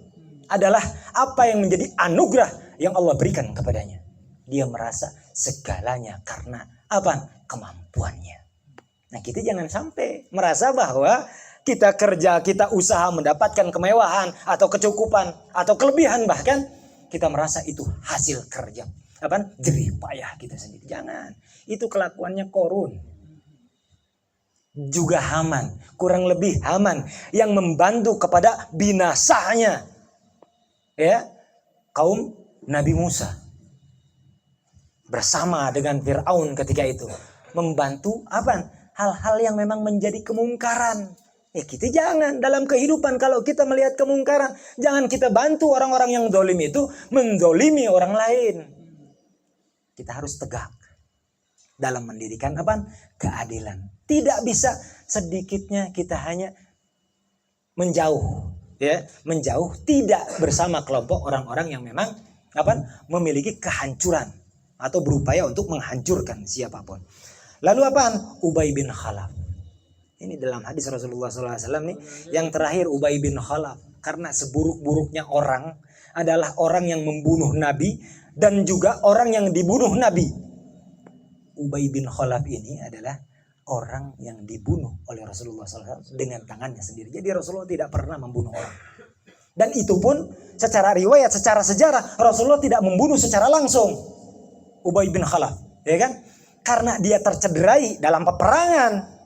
S1: Adalah apa yang menjadi anugerah yang Allah berikan kepadanya. Dia merasa segalanya karena apa? Kemampuannya. Nah kita jangan sampai merasa bahwa kita kerja, kita usaha mendapatkan kemewahan atau kecukupan atau kelebihan, bahkan kita merasa itu hasil kerja. Apa? Jerih payah kita sendiri. Jangan. Itu kelakuannya Qarun. Juga Haman. Kurang lebih Haman yang membantu kepada binasanya ya kaum Nabi Musa bersama dengan Fir'aun ketika itu membantu apa hal-hal yang memang menjadi kemungkaran. Ya kita jangan dalam kehidupan kalau kita melihat kemungkaran jangan kita bantu orang-orang yang zalim itu menzalimi orang lain. Kita harus tegak dalam mendirikan apa keadilan. Tidak bisa sedikitnya kita hanya menjauh. Ya, menjauh tidak bersama kelompok orang-orang yang memang memiliki kehancuran atau berupaya untuk menghancurkan siapapun. Lalu apaan? Ubay bin Khalaf. Ini dalam hadis Rasulullah SAW nih, yang terakhir Ubay bin Khalaf. Karena seburuk-buruknya orang adalah orang yang membunuh Nabi dan juga orang yang dibunuh Nabi. Ubay bin Khalaf ini adalah orang yang dibunuh oleh Rasulullah SAW dengan tangannya sendiri. Jadi Rasulullah tidak pernah membunuh orang. Dan itu pun secara riwayat, secara sejarah Rasulullah tidak membunuh secara langsung Ubay bin Khalaf, ya kan? Karena dia tercederai dalam peperangan,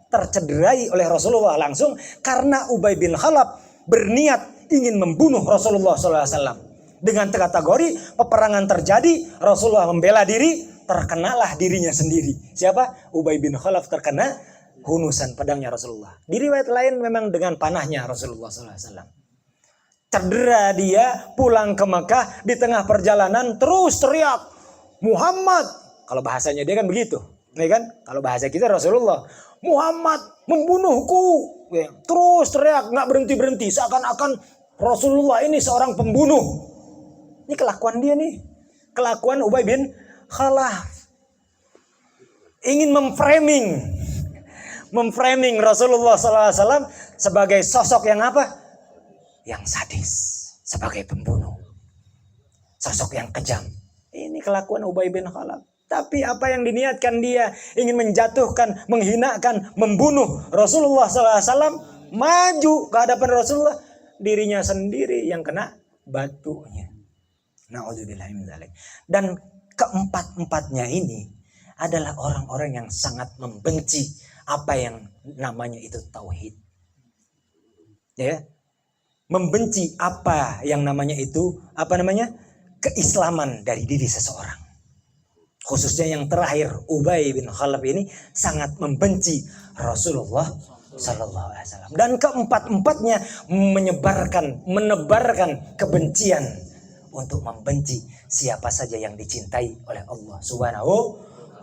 S1: tercederai oleh Rasulullah langsung karena Ubay bin Khalaf berniat ingin membunuh Rasulullah SAW. Dengan kategori peperangan terjadi, Rasulullah membela diri, terkenalah dirinya sendiri. Siapa? Ubay bin Khalaf terkena hunusan pedangnya Rasulullah. Di riwayat lain memang dengan panahnya Rasulullah SAW. Cedera dia, pulang ke Mekah, di tengah perjalanan terus teriak, Muhammad. Kalau bahasanya dia kan begitu, ya kan? Kalau bahasa kita Rasulullah, Muhammad membunuhku. Ya, terus teriak, nggak berhenti-berhenti, seakan-akan Rasulullah ini seorang pembunuh. Ini kelakuan dia nih, kelakuan Ubay bin Khalaf. Ingin memframing Rasulullah SAW sebagai sosok yang apa? Yang sadis, sebagai pembunuh, sosok yang kejam. Ini kelakuan Ubay bin Khalaf. Tapi apa yang diniatkan dia, ingin menjatuhkan, menghinakan, membunuh Rasulullah SAW, maju ke hadapan Rasulullah, dirinya sendiri yang kena batunya. Na'udzubillah min dzalik. Dan keempat-empatnya ini adalah orang-orang yang sangat membenci apa yang namanya itu tauhid. Ya. Membenci apa yang namanya itu, keislaman dari diri seseorang. Khususnya yang terakhir, Ubay bin Khalaf ini sangat membenci Rasulullah Sallallahu Alaihi Wasallam. Dan keempat-empatnya menebarkan kebencian untuk membenci siapa saja yang dicintai oleh Allah Subhanahu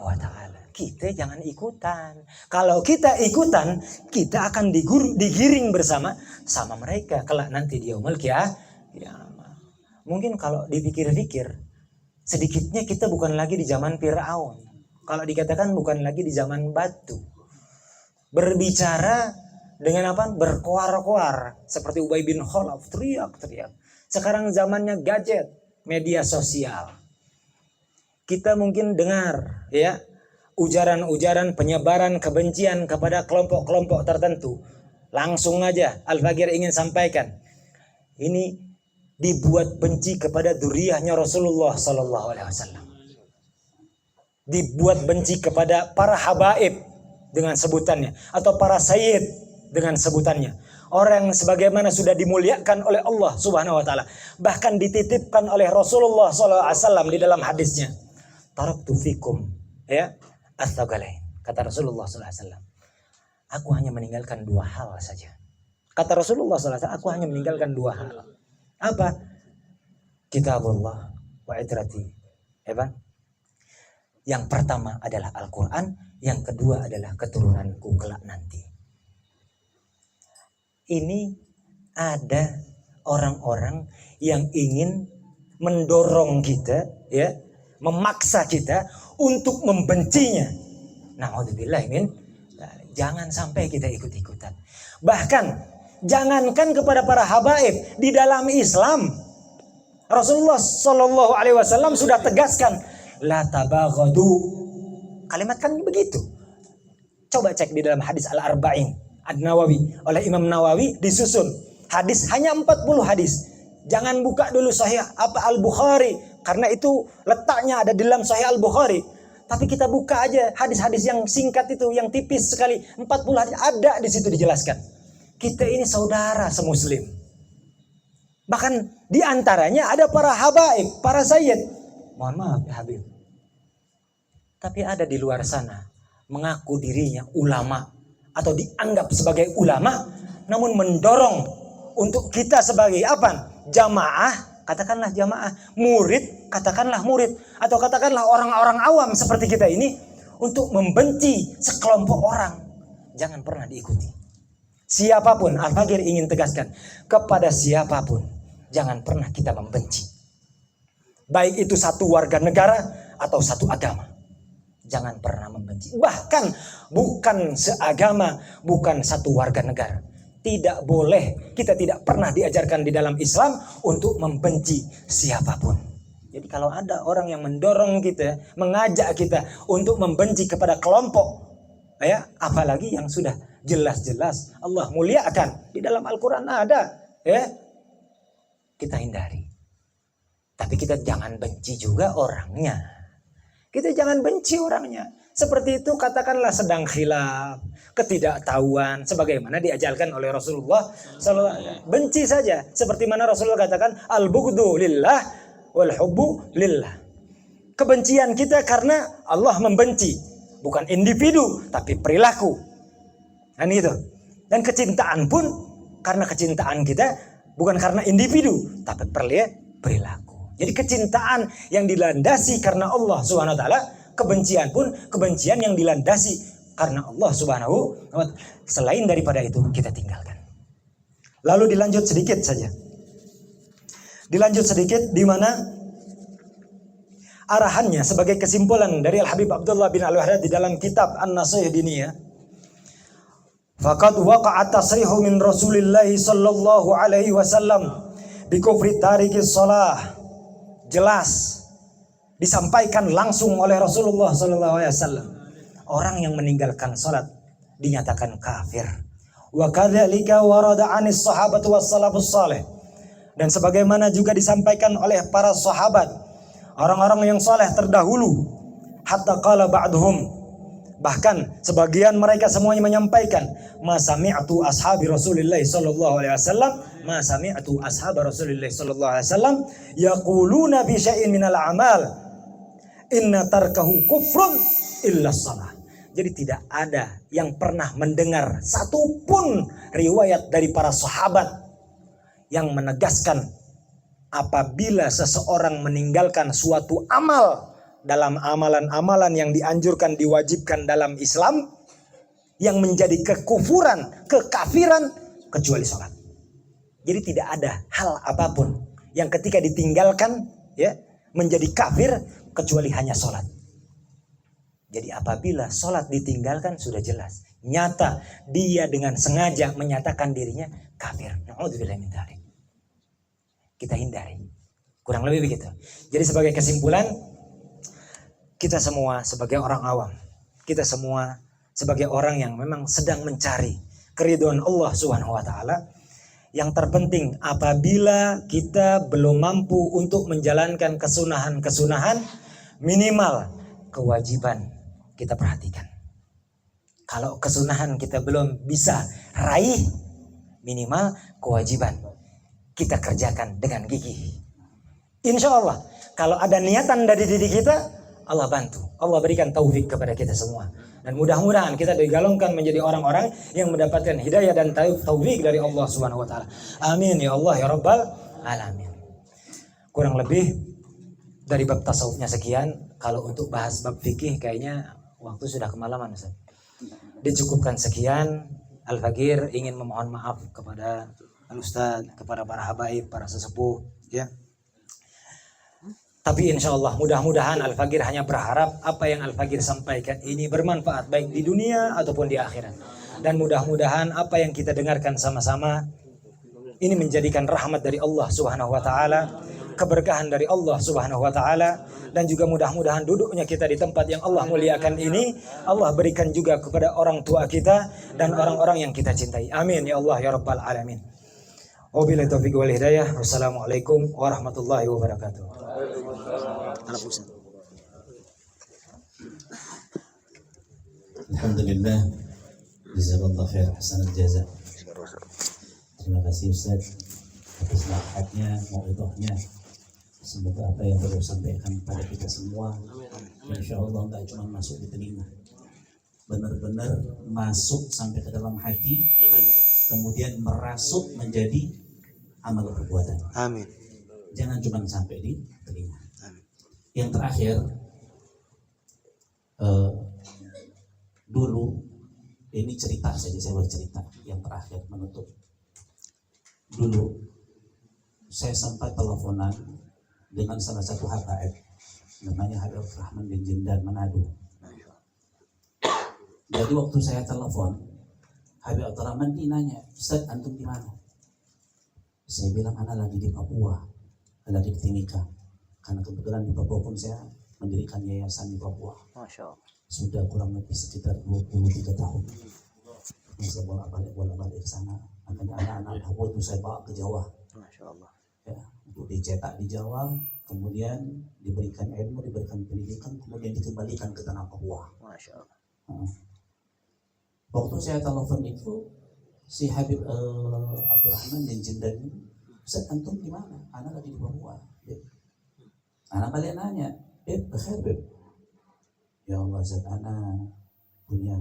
S1: wa Ta'ala. Kita jangan ikutan. Kalau kita ikutan, kita akan digiring bersama mereka kelak nanti di yaumul qiyamah. Mungkin kalau dipikir-pikir, sedikitnya kita bukan lagi di zaman Fir'aun. Kalau dikatakan bukan lagi di zaman batu. Berbicara dengan apa? Berkoar-koar. Seperti Ubay bin Khalaf, teriak-teriak. Sekarang zamannya gadget, media sosial. Kita mungkin dengar, ya, ujaran-ujaran penyebaran kebencian kepada kelompok-kelompok tertentu. Langsung aja Al-Bagir ingin sampaikan. Ini dibuat benci kepada dzurriyyahnya Rasulullah Sallallahu Alaihi Wasallam. Dibuat benci kepada para habaib dengan sebutannya, atau para sayyid dengan sebutannya. Orang sebagaimana sudah dimuliakan oleh Allah Subhanahu Wa Taala, bahkan dititipkan oleh Rasulullah Sallallahu Alaihi Wasallam di dalam hadisnya. Taraktu fikum, ya, ats-tsaqalain. Kata Rasulullah Sallallahu Alaihi Wasallam, aku hanya meninggalkan dua hal saja. Kata Rasulullah Sallallahu Alaihi Wasallam, aku hanya meninggalkan dua hal. Apa? Kitabullah wa itrati. Yang pertama adalah Al-Quran, yang kedua adalah keturunanku kelak nanti. Ini ada orang-orang yang ingin mendorong kita, ya, memaksa kita untuk membencinya. Na'udzubillah min. Jangan sampai kita ikut-ikutan. Bahkan jangankan kepada para habaib, di dalam Islam Rasulullah Shallallahu Alaihi Wasallam sudah tegaskan, la tabaghadu. Kalimat kan begitu. Coba cek di dalam hadis Al-Arba'in An-Nawawi oleh Imam Nawawi, disusun hadis hanya 40 hadis. Jangan buka dulu Sahih Al-Bukhari, karena itu letaknya ada di dalam Sahih Al-Bukhari. Tapi kita buka aja hadis-hadis yang singkat itu, yang tipis sekali, 40 hadis ada di situ dijelaskan. Kita ini saudara semuslim. Bahkan di antaranya ada para habaib, para sayyid. Mohon maaf ya Habib. Tapi ada di luar sana mengaku dirinya ulama atau dianggap sebagai ulama, namun mendorong untuk kita sebagai apa? Jamaah, katakanlah jamaah, murid, katakanlah murid, atau katakanlah orang-orang awam seperti kita ini, untuk membenci sekelompok orang. Jangan pernah diikuti. Siapapun, Al-Bagir ingin tegaskan, kepada siapapun jangan pernah kita membenci. Baik itu satu warga negara atau satu agama. Jangan pernah membenci. Bahkan bukan seagama, bukan satu warga negara. Tidak boleh, kita tidak pernah diajarkan di dalam Islam untuk membenci siapapun. Jadi kalau ada orang yang mendorong kita, mengajak kita untuk membenci kepada kelompok, ya, apalagi yang sudah jelas-jelas Allah muliakan di dalam Al-Quran ada, ya, kita hindari. Tapi kita jangan benci juga orangnya. Kita jangan benci orangnya. Seperti itu katakanlah sedang khilaf, ketidaktahuan, sebagaimana diajarkan oleh Rasulullah SAW. Benci saja, seperti mana Rasulullah katakan, al-bughdu lillah wal hubbu lillah. Kebencian kita karena Allah membenci, bukan individu tapi perilaku. Dan itu. Dan kecintaan pun karena kecintaan kita bukan karena individu tapi perilaku. Jadi kecintaan yang dilandasi karena Allah Subhanahu wa taala, kebencian pun kebencian yang dilandasi karena Allah Subhanahu wa taala. Selain daripada itu kita tinggalkan. Lalu dilanjut sedikit saja. Dilanjut sedikit di mana arahannya sebagai kesimpulan dari Al-Habib Abdullah bin Al-Wahhab di dalam kitab An-Nasih Diniyah. Faqad waqa'a tasrihu min Rasulillah sallallahu alaihi wasallam bi kufri tarikis shalah. Jelas disampaikan langsung oleh Rasulullah sallallahu alaihi wasallam. Orang yang meninggalkan salat dinyatakan kafir. Wa kadzalika warada 'anis sahabati was salafus salih. Dan sebagaimana juga disampaikan oleh para sahabat, orang-orang yang saleh terdahulu, hatta qala ba'dhum, bahkan sebagian mereka semuanya menyampaikan, ma sami'tu ashabi Rasulillah sallallahu alaihi wasallam, ma sami'tu ashab Rasulillah sallallahu alaihi wasallam yaquluna bi syai'in minal a'mal inna tarkahu kufrun illa shalah. Jadi tidak ada yang pernah mendengar satupun riwayat dari para sahabat yang menegaskan apabila seseorang meninggalkan suatu amal dalam amalan-amalan yang dianjurkan, diwajibkan dalam Islam, yang menjadi kekufuran, kekafiran, kecuali sholat. Jadi tidak ada hal apapun yang ketika ditinggalkan, ya, menjadi kafir kecuali hanya sholat. Jadi apabila sholat ditinggalkan sudah jelas, nyata dia dengan sengaja menyatakan dirinya kafir. Na'udzubillah min dzalik. Kita hindari. Kurang lebih begitu. Jadi sebagai kesimpulan, kita semua sebagai orang awam, kita semua sebagai orang yang memang sedang mencari keridhaan Allah Subhanahu wa taala, yang terpenting apabila kita belum mampu untuk menjalankan kesunahan-kesunahan, minimal kewajiban kita perhatikan. Kalau kesunahan kita belum bisa raih, minimal kewajiban kita kerjakan dengan gigih. Insya Allah kalau ada niatan dari diri kita, Allah bantu, Allah berikan taufik kepada kita semua. Dan mudah-mudahan kita digolongkan menjadi orang-orang yang mendapatkan hidayah dan taufik dari Allah Subhanahu wa taala. Amin ya Allah ya Rabbal alamin. Kurang lebih dari bab tasawufnya sekian. Kalau untuk bahas bab fikih kayaknya waktu sudah kemalaman, Ustaz. Dicukupkan sekian. Al-Faqir ingin memohon maaf kepada Al-Ustaz, kepada para habaib, para sesepuh, ya. Tapi insya Allah mudah-mudahan Al-Faqir hanya berharap apa yang Al-Faqir sampaikan ini bermanfaat baik di dunia ataupun di akhirat. Dan mudah-mudahan apa yang kita dengarkan sama-sama ini menjadikan rahmat dari Allah Subhanahu wa taala, keberkahan dari Allah Subhanahu wa taala, dan juga mudah-mudahan duduknya kita di tempat yang Allah muliakan ini Allah berikan juga kepada orang tua kita dan orang-orang yang kita cintai. Amin ya Allah ya Rabbal alamin. Wabillahi taufiq wal hidayah. Wassalamualaikum warahmatullahi wabarakatuh.
S3: Alhamdulillah, jazakallahu khair, hasanal jaza. Terima kasih Ustaz atas nasihatnya, mauidahnya. Semoga apa yang beliau sampaikan pada kita semua, insya Allah nggak cuma masuk di telinga, benar-benar masuk sampai ke dalam hati, kemudian merasuk menjadi amal perbuatan.
S4: Amin.
S3: Jangan cuma sampai di telinga.
S4: Amin.
S3: Yang terakhir, dulu ini cerita saja, saya bercerita yang terakhir menutup. Dulu saya sempat teleponan dengan salah satu habaib namanya Habib Rahman bin Jindan Manado. Jadi waktu saya telepon, Habib Rahman ini nanya, Ustaz antum di mana? Saya bilang ana lagi di Papua, lagi di Timika. Karena kebetulan di Papua pun saya mendirikan yayasan di Papua.
S1: Masya Allah.
S3: Sudah kurang lebih sekitar 23 tahun. Saya bolak-balik ke sana. Makanya anak-anak Papua itu saya bawa ke Jawa.
S1: Masya Allah.
S3: Ya, untuk dicetak di Jawa, kemudian diberikan ilmu, diberikan pendidikan, kemudian dikembalikan ke tanah Papua.
S1: Masya Allah.
S3: Waktu saya telepon itu, si Habib Abdurrahman dan Jindan ini, Ustaz antum di mana? Anak lagi di Papua. Anak balik nanya, bekhair Beb. Ya Allah, Ustaz anak punya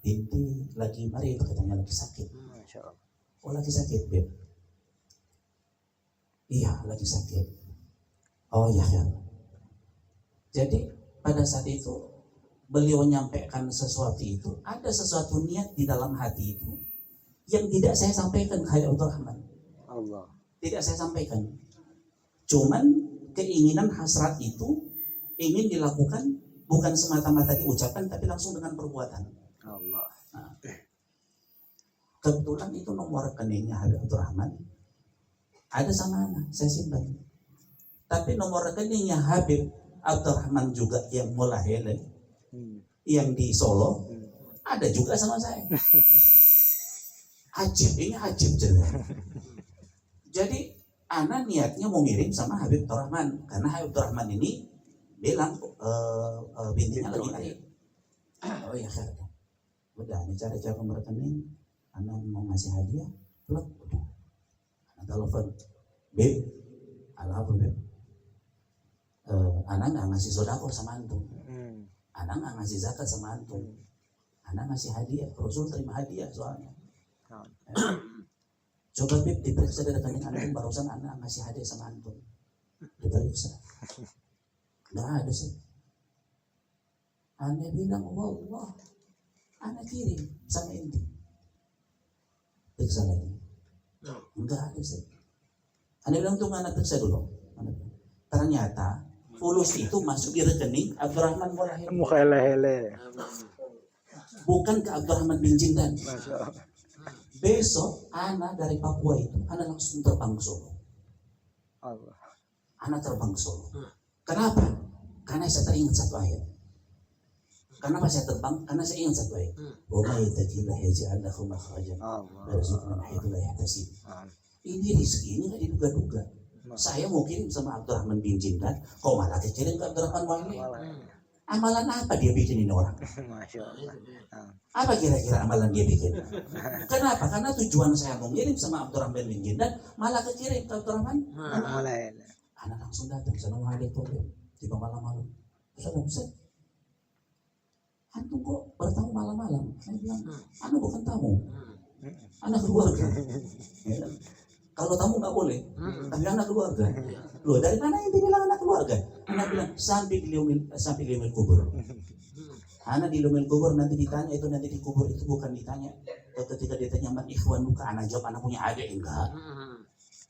S3: binti lagi mari katanya lagi sakit.
S1: Masya Allah.
S3: Oh lagi sakit Beb? Iya lagi sakit. Oh iya ya. Jadi pada saat itu beliau menyampaikan sesuatu itu, ada sesuatu niat di dalam hati itu yang tidak saya sampaikan ke Habib Abdurrahman.
S1: Allah.
S3: Tidak saya sampaikan. Cuman keinginan hasrat itu ingin dilakukan bukan semata-mata diucapkan tapi langsung dengan perbuatan.
S1: Allah.
S3: Nah, kebetulan itu nomor rekeningnya Habib Abdurrahman ada sama anak, saya simpan. Tapi nomor rekeningnya Habib Abdurrahman juga yang Mulahele, yang di Solo, ada juga sama saya. Ajib, ini ajib cerita. Jadi anak niatnya mau ngirim sama Habib Abdurrahman, karena Habib Abdurrahman ini bilang bintinya lagi lahir. Oh iya kan. Udah, ini cara nomor rekening, anak mau ngasih hadiah, plek, udah. Anak telepon, Beb, apa Beb? Anak nggak ngasih sodako sama antum, anak nggak ngasih zakat sama antum, anak ngasih hadiah, Rasul terima hadiah soalnya. Coba Beb diperiksa dari rekening antum, barusan anak ngasih hadiah sama antum, diperiksa, nggak ada sih. Anak bilang, wallah, anak kirim sama inti, periksa lagi, nggak ada sih. Anak bilang tunggu anak periksa dulu. Ternyata fulus itu masuk di rekening Abdurrahman Mulahele.
S1: Mulahele.
S3: Bukan ke Abdurrahman bin Jindan. Besok anak dari Papua itu, anak langsung terbang ke Solo.
S1: Allah.
S3: Anak terbang ke Solo. Kenapa? Karena saya teringat satu ayat. Kenapa saya terbang? Karena saya ingat satu ayat. Wa ma yattaqillah yaj'al lahu makhrajan wa yarzuqhu min haitsu la yahtasib. Ini rezeki ini nggak diduga-duga. Saya mau kirim sama Abdurrahman bin Jindan, kok malah dikirim ke Abdurrahman Mulahele. Amalan apa dia bikin ini orang?
S1: Masya Allah.
S3: Apa kira-kira amalan dia bikin? Kenapa? Karena tujuan saya mau ngirim sama Abdurrahman bin Jindan, malah kekirim ke Abdurrahman
S1: Mulahele.
S3: Anak langsung datang, Assalamualaikum, tiba malam-malam. Ustaz, antum kok bertamu malam-malam? Saya bilang, anak bukan tamu, anak keluarga. Ya. Kalau tamu nggak boleh, tapi anak keluarga. Loh, dari mana yang dibilang anak keluarga? Anak bilang sampai di liumil kubur. Anak di liumil kubur nanti ditanya itu, nanti di kubur itu bukan ditanya. Ketika ditanya man ikhwanuka, anak jawab anak punya adik enggak.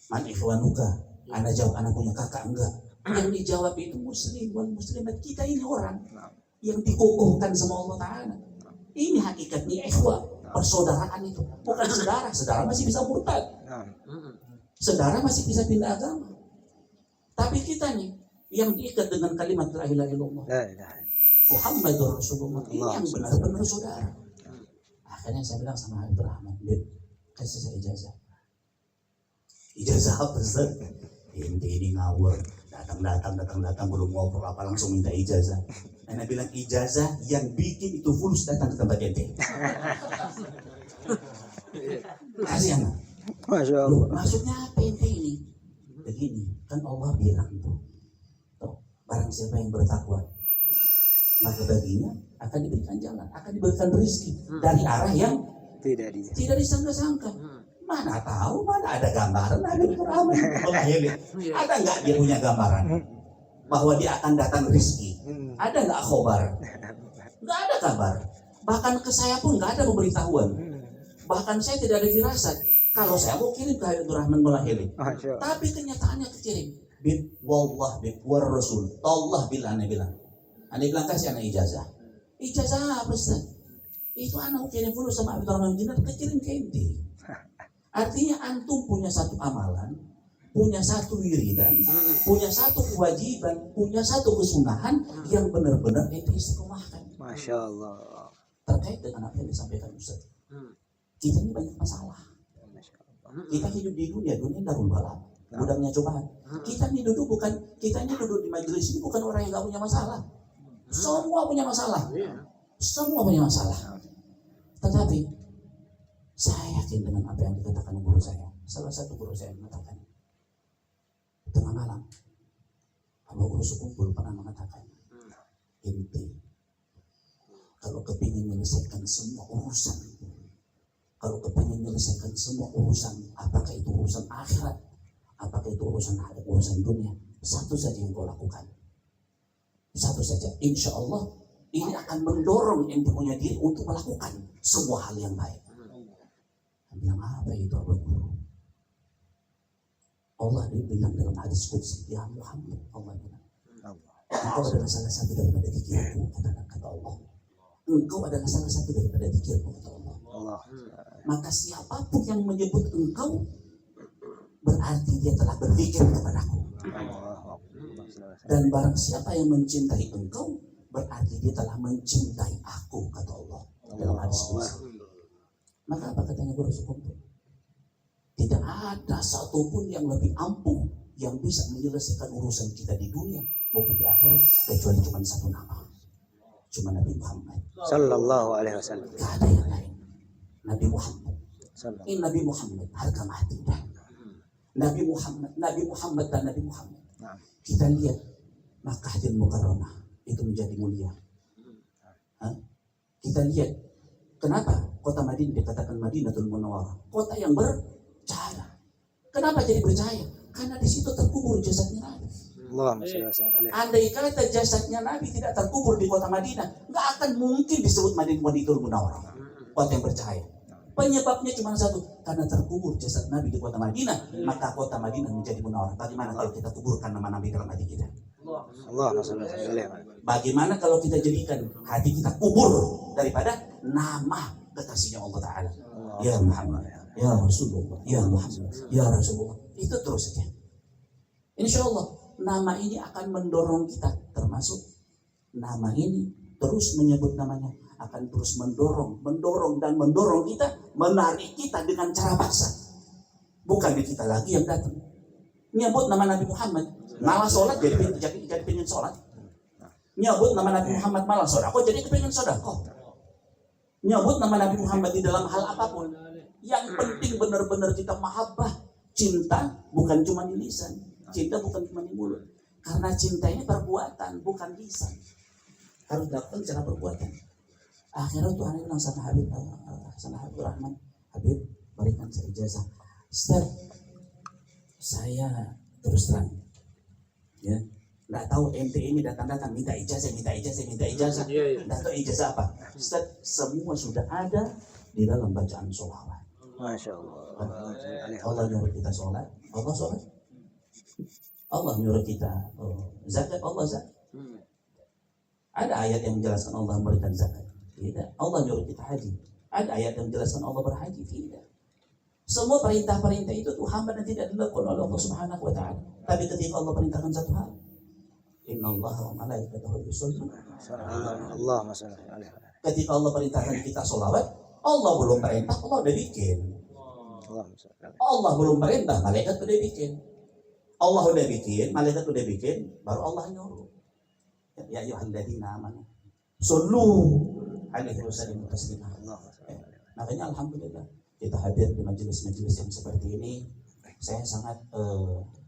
S3: Man ikhwanuka, anak jawab anak punya kakak enggak. Yang dijawab itu muslim, bukan muslimat. Kita ini orang yang dikukuhkan sama Allah Ta'ala. Ini hakikatnya ikhwah, persaudaraan itu. Bukan saudara, saudara masih bisa murtad. Saudara masih bisa pindah agama. Tapi kita nih yang diikat dengan kalimat la ilaha illallah Muhammadur Rasulullah, ini yang benar-benar saudara. Akhirnya saya bilang sama Habib Rahman, kasih saya ijazah. Ijazah apa Ustaz? Ini ngawur, datang belum ngobrol apa langsung minta ijazah. Anak bilang ijazah yang bikin itu fulus datang ke tempat ente. Kasih anak.
S1: Masya Allah.
S3: Maksudnya apa ente ini? Begini, kan Allah bilang tuh, barang siapa yang bertakwa, maka baginya akan diberikan jalan, akan diberikan rezeki dari arah yang tidak disangka-sangka. Mana tahu, mana ada gambaran Habib Abdurrahman Mulahele. Ada nggak dia punya gambaran bahwa dia akan datang rezeki? Ada nggak khobar? Nggak ada kabar. Bahkan ke saya pun nggak ada pemberitahuan. Bahkan saya tidak ada firasat kalau saya mau kirim ke Habib Abdurrahman Mulahele. Tapi kenyataannya kekirim. Bib wallah bib war rasul. Allah bilang, ane bilang kasih anak ijazah. Ijazah apa Ustaz? Itu anak kirim dulu sama Habib Abdurrahman Jindan, kekirim ke ente. Artinya antum punya satu amalan punya satu wiridan, punya satu kewajiban, punya satu kesunahan yang benar-benar ente istiqomahkan.
S1: Masya Allah.
S3: Terkait dengan apa yang disampaikan Ustaz. Kita ini banyak masalah. Kita hidup di dunia darul bala, gudangnya cobaan. Kita ini duduk di majelis ini bukan orang yang gak punya masalah. Semua punya masalah. Semua punya masalah. Tetapi saya yakin dengan apa yang dikatakan guru saya. Salah satu guru saya mengatakan, tengah malam Abu Urus Kumpul pernah mengatakan, ente kalau kepingin menyelesaikan semua urusan, apakah itu urusan akhirat, apakah itu urusan dunia, satu saja yang kau lakukan, satu saja. Insya Allah ini akan mendorong ente punya diri untuk melakukan semua hal yang baik. Bilang apa itu Abu Guru? Allah bilang dalam hadis qudsi, ya Muhammad, Allah bilang, engkau adalah salah satu daripada zikirku, kata Allah. Engkau adalah salah satu daripada zikirku, kata Allah. Maka siapapun yang menyebut engkau, berarti dia telah berzikir kepadaku. Dan barang siapa yang mencintai engkau, berarti dia telah mencintai aku, kata Allah dalam hadis qudsi. Maka apa katanya guru sekumpul? Tidak ada satupun yang lebih ampuh yang bisa menyelesaikan urusan kita di dunia maupun di akhirat kecuali cuma satu nama, cuma Nabi Muhammad
S1: Sallallahu alaihi wasallam.
S3: Gak ada yang lain. Nabi Muhammad. Ini Nabi Muhammad harga mati dah. Nabi Muhammad dan Nabi Muhammad. Kita lihat Makkah Mukarramah itu menjadi mulia. Kita lihat kenapa kota Madinah dikatakan Madinatul Munawwarah, kota yang bercahaya. Kenapa jadi bercahaya? Karena di situ terkubur jasadnya Nabi. Andai kata jasadnya Nabi tidak terkubur di kota Madinah, nggak akan mungkin disebut Madinatul Munawwarah, kota yang bercahaya. Penyebabnya cuma satu, karena terkubur jasad Nabi di kota Madinah, maka kota Madinah menjadi munawwarah. Bagaimana kalau kita kuburkan nama Nabi dalam hati kita? Bagaimana kalau kita jadikan hati kita kubur daripada nama kekasihnya Allah Ta'ala? Ya Muhammad, ya Rasulullah, ya Muhammad, ya Rasulullah. Itu terus saja. Insya Allah nama ini akan mendorong kita, termasuk nama ini terus menyebut namanya akan terus mendorong kita, menarik kita dengan cara paksa. Bukan kita lagi yang datang nyebut nama Nabi Muhammad, malah sholat jadi pengen sholat. Nyebut nama Nabi Muhammad malah sodako jadi pengen sodako. Nyebut nama Nabi Muhammad di dalam hal apapun, yang penting benar-benar kita mahabbah, cinta bukan cuma di lisan, cinta bukan cuma di mulut. Karena cinta ini perbuatan, bukan lisan. Harus dilakukan secara perbuatan. Akhirnya tuh aneh bilang sama Habib Rahman, Habib berikan saya ijazah. Ustaz, saya terus terang, ya, nggak tahu ente ini datang minta ijazah. Nggak tahu ijazah apa. Ustaz, semua sudah ada di dalam bacaan sholawat.
S1: Masya Allah.
S3: Allah nyuruh kita sholat, Allah sholat. Allah nyuruh kita zakat, Allah zakat. Ada ayat yang menjelaskan Allah memberikan zakat. Tidak. Allah nyuruh kita haji. Ada ayat yang menjelaskan Allah berhaji. Tidak. Semua perintah-perintah itu tuh hamba dan tidak dilakukan oleh Allah Subhanahu wa Ta'ala. Tapi ketika Allah perintahkan satu hal, Inna Allah wa malaikatahu yusholluna. Ketika Allah perintahkan kita sholawat, Allah belum perintah, Allah udah bikin. Allah belum perintah, malaikat udah bikin. Allah udah bikin, malaikat udah bikin, baru Allah nyuruh. Ya ayyuhalladzina amanu shollu alaihi wasallimu taslima. Makanya alhamdulillah kita hadir di majelis-majelis yang seperti ini. Saya sangat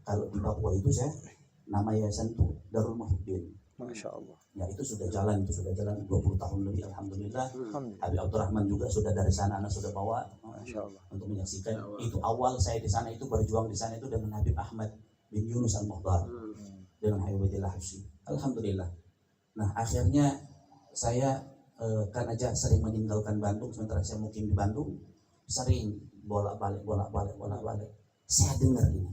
S3: kalau di Papua itu saya nama yayasan itu Darul Muhibbin.
S1: Masya Allah.
S3: Ya itu sudah jalan 20 tahun lebih alhamdulillah. Habib Abdurrahman juga sudah dari sana, anak sudah bawa untuk menyaksikan. Itu awal saya di sana itu berjuang di sana itu dengan Habib Ahmad bin Yunus Al-Muhdar dengan Habib Habsyi. Alhamdulillah. Nah akhirnya saya karena sering meninggalkan Bandung, sementara saya mukim di Bandung, sering bolak-balik. Saya dengar ini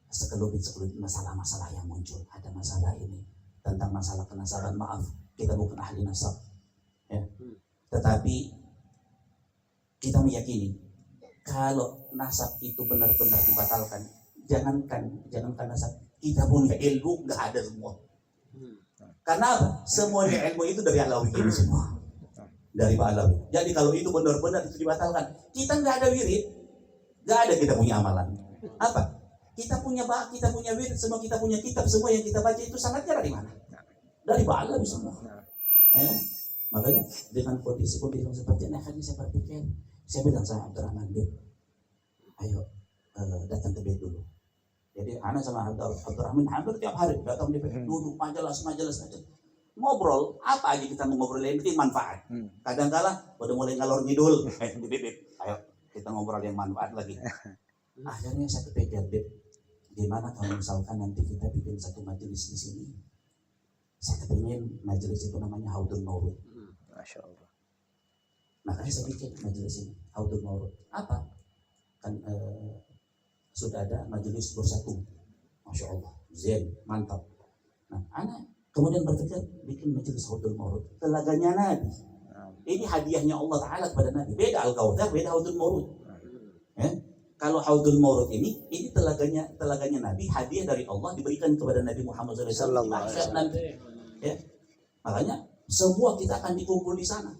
S3: sekelumit masalah-masalah yang muncul. Ada masalah ini tentang masalah kenasaban. Maaf, kita bukan ahli nasab, ya. Tetapi kita meyakini kalau nasab itu benar-benar dibatalkan, jangankan nasab, kita punya ilmu nggak ada semua. Karena apa? Semuanya ilmu itu dari Alawi ini semua, dari Pak Alawi. Jadi kalau itu benar-benar itu dibatalkan, kita nggak ada wirid, nggak ada kita punya amalan. Apa? Kita punya wirid, semua kita punya kitab, semua yang kita baca itu sangatnya dari mana? Dari Pak Alawi semua. Makanya dengan kondisi-kondisi yang seperti ini, akhirnya saya berpikir, saya bilang sama Abdurrahman, ayo datang ke bed dulu. Jadi anak sama Abdurrahman hampir tiap hari datang di bed, duduk majelis ngobrol apa aja kita mau ngobrol, yang penting manfaat. Kadang-kala udah mulai ngalor ngidul, di bed, ayo kita ngobrol yang manfaat lagi. Akhirnya saya kepikir, gimana kalau misalkan nanti kita bikin satu majelis di sini? Saya kepingin majelis itu namanya Haudul Maurud.
S1: Masya Allah.
S3: Makanya saya bikin majelis ini Haudul Maurud. Apa? Kan sudah ada majelis bersatu, Masya Allah, zen, mantap. Nah, anak kemudian berpikir bikin majelis Haudul Maurud, telaganya Nabi. Ini hadiahnya Allah Ta'ala kepada Nabi. Beda Al-Kautsar, beda Haudul Maurud. Kalau Haudul Maurud ini telaganya Nabi, hadiah dari Allah diberikan kepada Nabi Muhammad SAW. Makanya semua kita akan dikumpul di sana.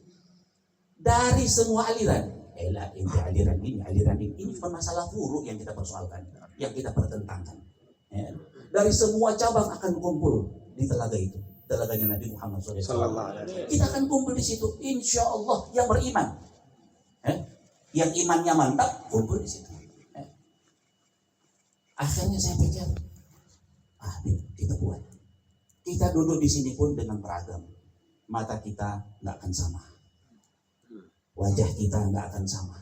S3: Dari semua aliran. Aliran ini cuma masalah furu yang kita persoalkan, yang kita pertentangkan. Dari semua cabang akan kumpul di telaga itu, telaganya Nabi Muhammad SAW. Kita akan kumpul di situ, insya Allah yang beriman, yang imannya mantap kumpul di situ. Akhirnya saya pikir, kita buat. Kita duduk di sini pun dengan beragam, mata kita nggak akan sama. Wajah kita nggak akan sama.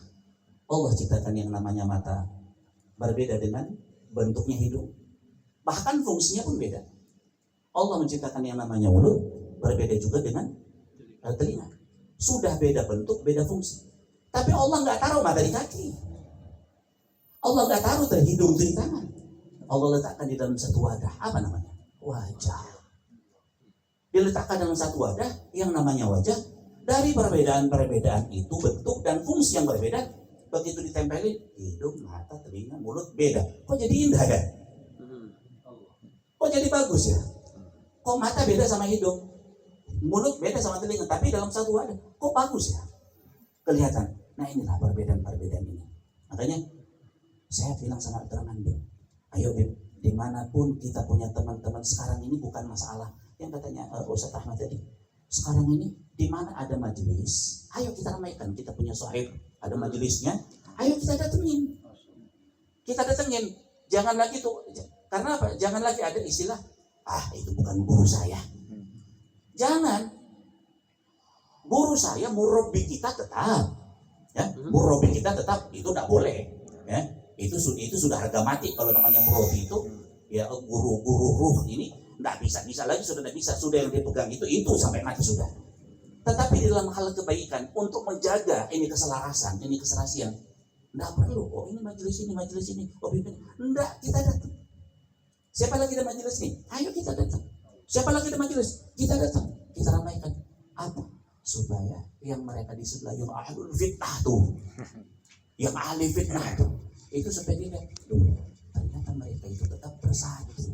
S3: Allah ciptakan yang namanya mata berbeda dengan bentuknya hidung. Bahkan fungsinya pun beda. Allah menciptakan yang namanya mulut berbeda juga dengan telinga. Sudah beda bentuk, beda fungsi. Tapi Allah nggak taruh mata di kaki. Allah nggak taruh dari hidung di tangan. Allah letakkan di dalam satu wadah. Apa namanya? Wajah. Diletakkan dalam satu wadah yang namanya wajah. Dari perbedaan-perbedaan itu bentuk dan fungsi yang berbeda, begitu ditempelin hidung, mata, telinga, mulut beda. Kok jadi indah kan? Kok jadi bagus ya? Kok mata beda sama hidung, mulut beda sama telinga, tapi dalam satu wadah, kok bagus ya? Kelihatan. Nah inilah perbedaan-perbedaan ini. Makanya saya bilang sama Abdurrahman, ayo dimanapun kita punya teman-teman sekarang ini bukan masalah. Yang katanya Ustaz Ahmad tadi, sekarang ini di mana ada majelis, ayo kita ramaikan. Kita punya sahib, ada majelisnya, ayo kita datengin. Jangan lagi tuh, karena apa? Jangan lagi ada istilah, itu bukan guru saya. Jangan. Guru saya, murabbi kita tetap, murabbi kita tetap, itu tidak boleh. Itu sudah harga mati kalau namanya murabbi itu, ya guru ruh ini. Nggak bisa lagi, sudah tidak bisa, sudah yang dipegang itu sampai mati sudah. Tetapi di dalam hal kebaikan untuk menjaga ini keselarasan, ini keserasian, nggak perlu. Ini majelis ini, enggak, kita datang. Siapa lagi ada majelis ini? Ayo kita datang. Siapa lagi ada majelis? Kita datang. Kita ramaikan. Apa? Supaya yang mereka di sebelah yang ahlul fitnah tuh, yang ahli fitnah tuh, itu supaya dia ternyata mereka itu tetap bersatu.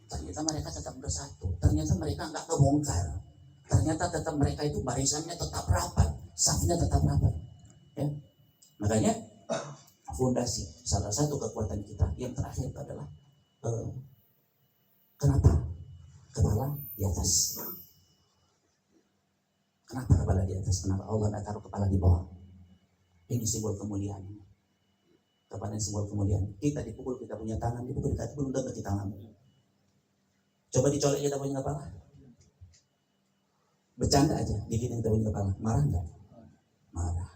S3: Ternyata mereka tetap bersatu. Ternyata mereka nggak kebongkar. Ternyata tetap mereka itu barisannya tetap rapat, safnya tetap rapat. Makanya fondasi salah satu kekuatan kita yang terakhir adalah kenapa kepala di atas? Kenapa kepala di atas? Kenapa Allah tidak taruh kepala di bawah? Ini simbol kemuliaan. Kepada simbol kemuliaan. Kita dipukul, kita punya tangan, dipukul, kita belum dapat di tangan. Coba dicolek kita punya kepala. Bercanda aja, dikit kita punya kepala. Marah enggak? Marah.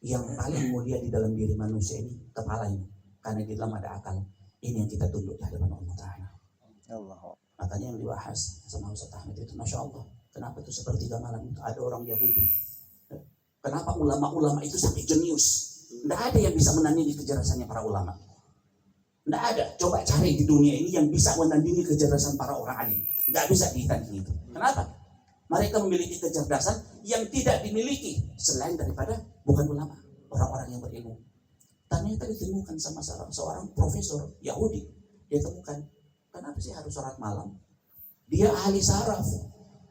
S3: Yang paling mulia di dalam diri manusia ini kepala ini. Karena di dalam ada akal. Ini yang kita tunduk di hadapan Allah Ta'ala. Makanya yang dibahas sama Ustaz Ahmad itu, Masya Allah. Kenapa itu sepertiga malam itu ada orang Yahudi? Kenapa ulama-ulama itu sampai jenius? Tidak ada yang bisa menandingi kecerdasannya para ulama. Tidak ada. Coba cari di dunia ini yang bisa menandingi kecerdasan para orang alim. Tidak bisa ditandingi itu. Kenapa? Mereka memiliki kecerdasan yang tidak dimiliki selain daripada bukan ulama, orang-orang yang berilmu. Ternyata ditemukan sama seorang profesor Yahudi. Dia temukan, kenapa sih harus sholat malam? Dia ahli saraf.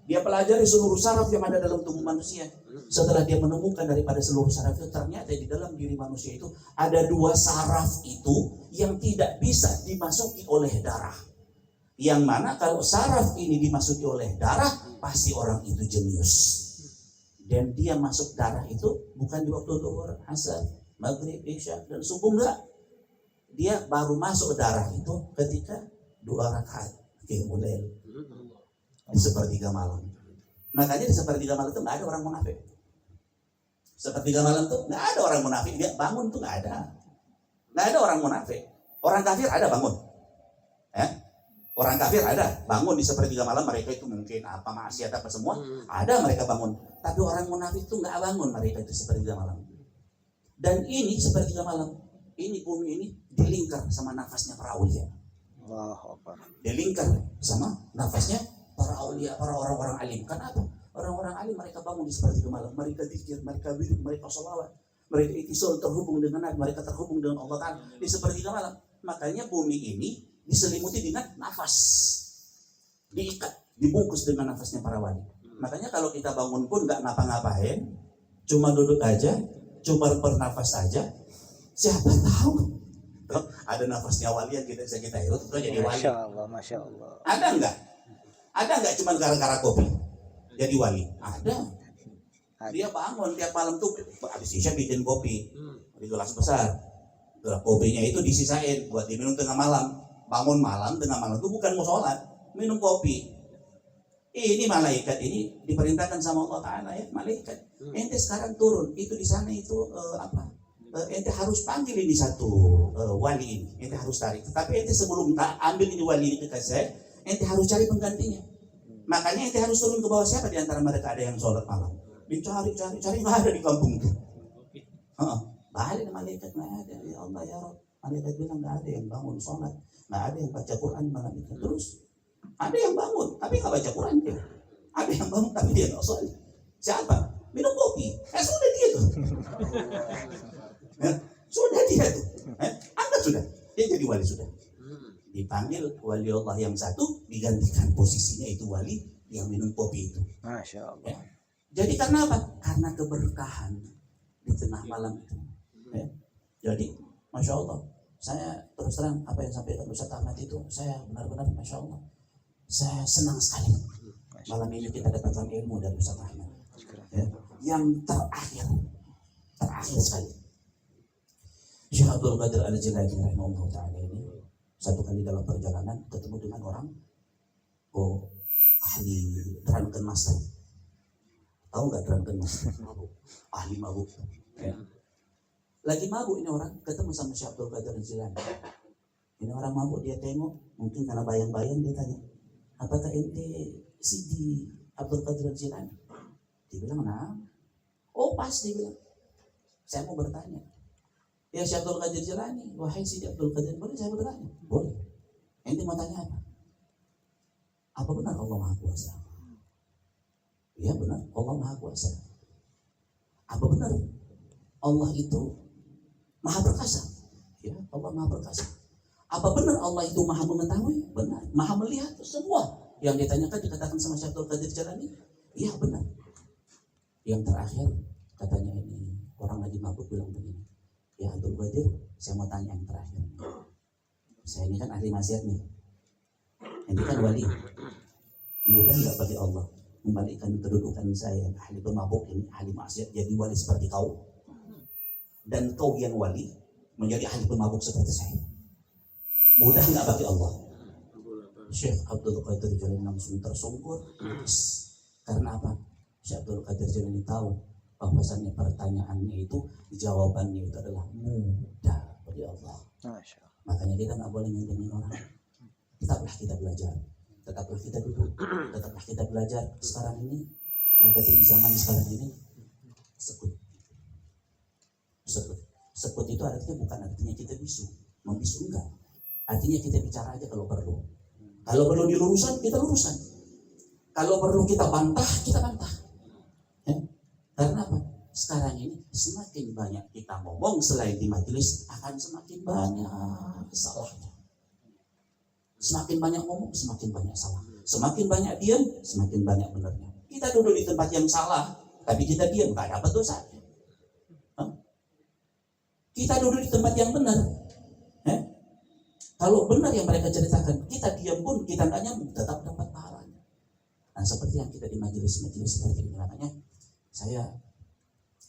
S3: Dia pelajari seluruh saraf yang ada dalam tubuh manusia. Setelah dia menemukan daripada seluruh saraf itu, ternyata di dalam diri manusia itu ada 2 saraf itu yang tidak bisa dimasuki oleh darah. Yang mana kalau saraf ini dimasuki oleh darah, pasti orang itu jenius. Dan dia masuk darah itu bukan di waktu zuhur, asar, maghrib, isya, dan subuh, enggak. Dia baru masuk darah itu ketika 2 rakaat qiyamul di sepertiga malam. Makanya di sepertiga malam itu nggak ada orang munafik. Sepertiga malam tuh nggak ada orang munafik. Dia bangun tuh nggak ada orang munafik. Orang kafir ada bangun. Orang kafir ada bangun di sepertiga malam. Mereka itu mungkin apa maksiat apa semua ada mereka bangun. Tapi orang munafik itu nggak bangun mereka itu sepertiga malam. Dan ini sepertiga malam. Ini bumi ini dilingkar sama nafasnya para aulia. Dilingkar sama nafasnya para aulia, para orang-orang alim. Kenapa? Orang-orang alim mereka bangun di sepertiga malam. Mereka zikir, mereka wirid, mereka sholawat. Mereka itisol terhubung dengan Nabi, mereka terhubung dengan Allah Ta'ala di sepertiga malam. Makanya bumi ini diselimuti dengan nafas. Diikat, dibungkus dengan nafasnya para wali. Makanya kalau kita bangun pun nggak ngapa-ngapain, cuma duduk aja, cuma bernafas aja. Siapa tahu ada nafasnya wali yang kita bisa kita hirup itu jadi wali.
S1: Masya Allah.
S3: Ada enggak cuma gara-gara kopi jadi wali? Ada. Dia bangun tiap malam tuh habis isya bikin kopi di gelas besar. Kopinya itu disisain buat diminum tengah malam. Bangun malam tengah malam itu bukan mau sholat, minum kopi. Ini malaikat ini diperintahkan sama Allah Ta'ala ya, malaikat. Ente sekarang turun, itu di sana itu ente harus panggil ini satu wali ini, ente harus tarik. Tapi ente sebelum ambil ini wali ini ke saya, ente harus cari penggantinya. Makanya ente harus turun ke bawah. Siapa di antara mereka ada yang sholat malam? Dicari, nggak ada di kampung itu. Balik malaikat nggak ada. Ya Allah ya Rabb, malaikat bilang nggak ada yang bangun sholat, nggak ada yang baca Quran malam itu. Terus ada yang bangun tapi nggak baca Quran dia. Ada yang bangun tapi dia nggak sholat. Siapa? Minum kopi. Sudah dia tuh. Sudah dia tuh. Angkat sudah. Dia jadi wali sudah. Dipanggil wali Allah yang satu, digantikan posisinya itu wali yang minum kopi itu.
S1: Masya Allah.
S3: Jadi karena apa? Karena keberkahan di tengah malam itu. Jadi Masya Allah, saya terus terang apa yang sampaikan Ustaz Ahmad itu, saya benar-benar Masya Allah, saya senang sekali malam ini kita dapatkan ilmu dari Ustaz Ahmad. Yang terakhir sekali, Syekh Abdul Qadir Al-Jilani rahimahullah ta'ala ini satu kali dalam perjalanan ketemu dengan orang ahli drunken master. Tahu nggak drunken master? Ahli mabuk. Lagi mabuk ini orang, ketemu sama Syekh Abdul Qadir Al-Jilani. Ini orang mabuk, dia tengok, mungkin karena bayang-bayang dia tanya, apakah ente Sidi Abdul Qadir Al-Jilani? Dia bilang, nah. Oh pas, dia bilang. Saya mau bertanya. Ya Syekh Abdul Qadir Jilani, wahai Sidi Abdul Qadir, boleh saya bertanya? Boleh. Ente mau tanya apa? Apa benar Allah Maha Kuasa? Ya benar, Allah Maha Kuasa. Apa benar Allah itu Maha Perkasa? Ya, Allah Maha Perkasa. Apa benar Allah itu Maha Mengetahui? Benar. Maha Melihat semua yang ditanyakan dikatakan sama Syekh Abdul Qadir Jilani? Iya benar. Yang terakhir katanya ini orang lagi mabuk bilang begini, ya Abdul Qadir, saya mau tanya yang terakhir. Saya ini kan ahli maksiat nih, ini kan wali. Mudah nggak bagi Allah membalikkan kedudukan saya ahli pemabuk ini, ahli maksiat jadi wali seperti kau, dan kau yang wali menjadi ahli pemabuk seperti saya? Mudah nggak bagi Allah? Syekh Abdul Qadir Jilani langsung tersungkur. Karena apa? Syekh Abdul Qadir Jilani tahu bahwasannya pertanyaannya itu, jawabannya itu adalah mudah bagi Allah. Makanya kita nggak boleh nyenengin orang. Tetaplah kita belajar, tetaplah kita duduk, tetaplah kita belajar. Sekarang ini, ngadepin zaman sekarang ini, sekut itu artinya bukan artinya kita bisu, membisu enggak. Artinya kita bicara aja kalau perlu. Kalau perlu diluruskan, kita luruskan. Kalau perlu kita bantah, kita bantah. Karena apa? sekarang ini semakin banyak kita ngomong selain di majelis, akan semakin banyak salahnya. Semakin banyak ngomong, semakin banyak salah. Semakin banyak diam, semakin banyak benernya. Kita duduk di tempat yang salah, tapi kita diam, gak dapat dosa. Kita duduk di tempat yang benar. Kalau benar yang mereka ceritakan, kita diam pun kita nggak nyambung, tetap dapat pahalanya. Nah, seperti yang kita di majelis-majelis seperti ini, makanya saya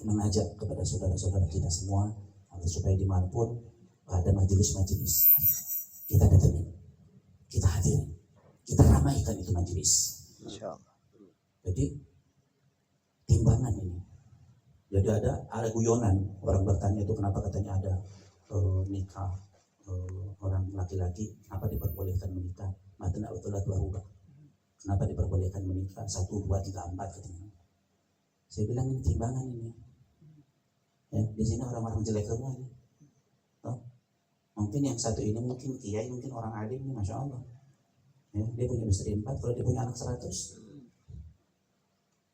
S3: mengajak kepada saudara-saudara kita semua, agar supaya dimanapun ada majelis-majelis, kita datangin, kita hadirin, kita ramaikan itu majelis.
S1: Insyaallah.
S3: Jadi timbangan ini. Jadi ada guyonan, orang bertanya itu kenapa katanya ada nikah orang laki-laki, kenapa diperbolehkan menikah? Matna utulat waruba. Kenapa diperbolehkan menikah? 1, 2, 3, 4 katanya. Saya bilang ini timbangan ini. Ya, di sini orang-orang jelek semua ini. Mungkin yang satu ini mungkin kiai, mungkin orang alim ini, masya Allah. Ya, dia punya istri 4, kalau dia punya anak 100.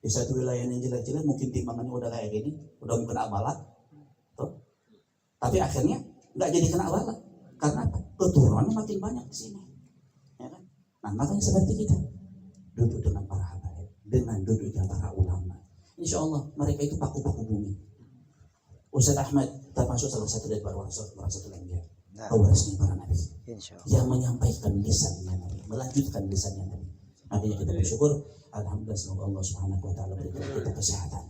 S3: Di satu wilayah yang jelek-jelek mungkin timbangannya udah kayak gini, udah kena balak. Tapi akhirnya nggak jadi kena balak. Karena apa? Keturunannya makin banyak di sini. Ya kan? Nah, makanya seperti kita duduk dengan para habaib, dengan duduk dengan para ulama. Insya Allah mereka itu paku-paku bumi. Ustaz Ahmad termasuk salah satu dari para warasatul anbiya, pewarisnya para nabi, yang menyampaikan lisannya Nabi, melanjutkan lisannya Nabi. Makanya kita bersyukur, alhamdulillah, semoga Allah Subhanahu wa taala berikan kita kesehatan.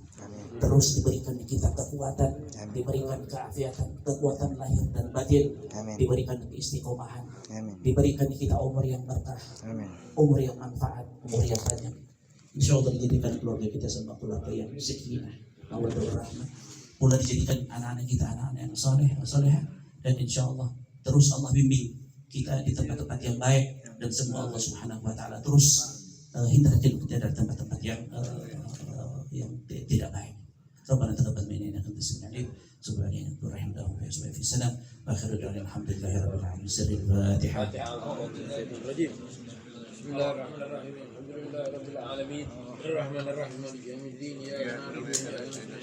S3: Terus diberikan kita kekuatan, diberikan keafiatan, kekuatan lahir dan batin, diberikan keistiqomahan, diberikan kita umur yang berkah, umur yang manfaat, umur yang banyak. Insya Allah dijadikan keluarga kita sama keluarga yang sakinah, mawaddah warahmah. Pula dijadikan anak-anak kita anak-anak yang soleh, dan insya Allah terus Allah bimbing kita di tempat-tempat yang baik, dan semua Allah Subhanahu wa taala terus hindarkan kita dari tempat-tempat yang tidak baik. Rabbana taqabbal minna innaka antas samiul alim. Subhanaka wa rahmatullahi wa barakatuh. Fi salam wa akhiru da'wana alhamdulillahi rabbil alamin. Sirrul Fatiha.
S4: Bismillahirrahmanirrahim. Alhamdulillahirabbil alamin. Arrahmanirrahim. Maliki yaumiddin.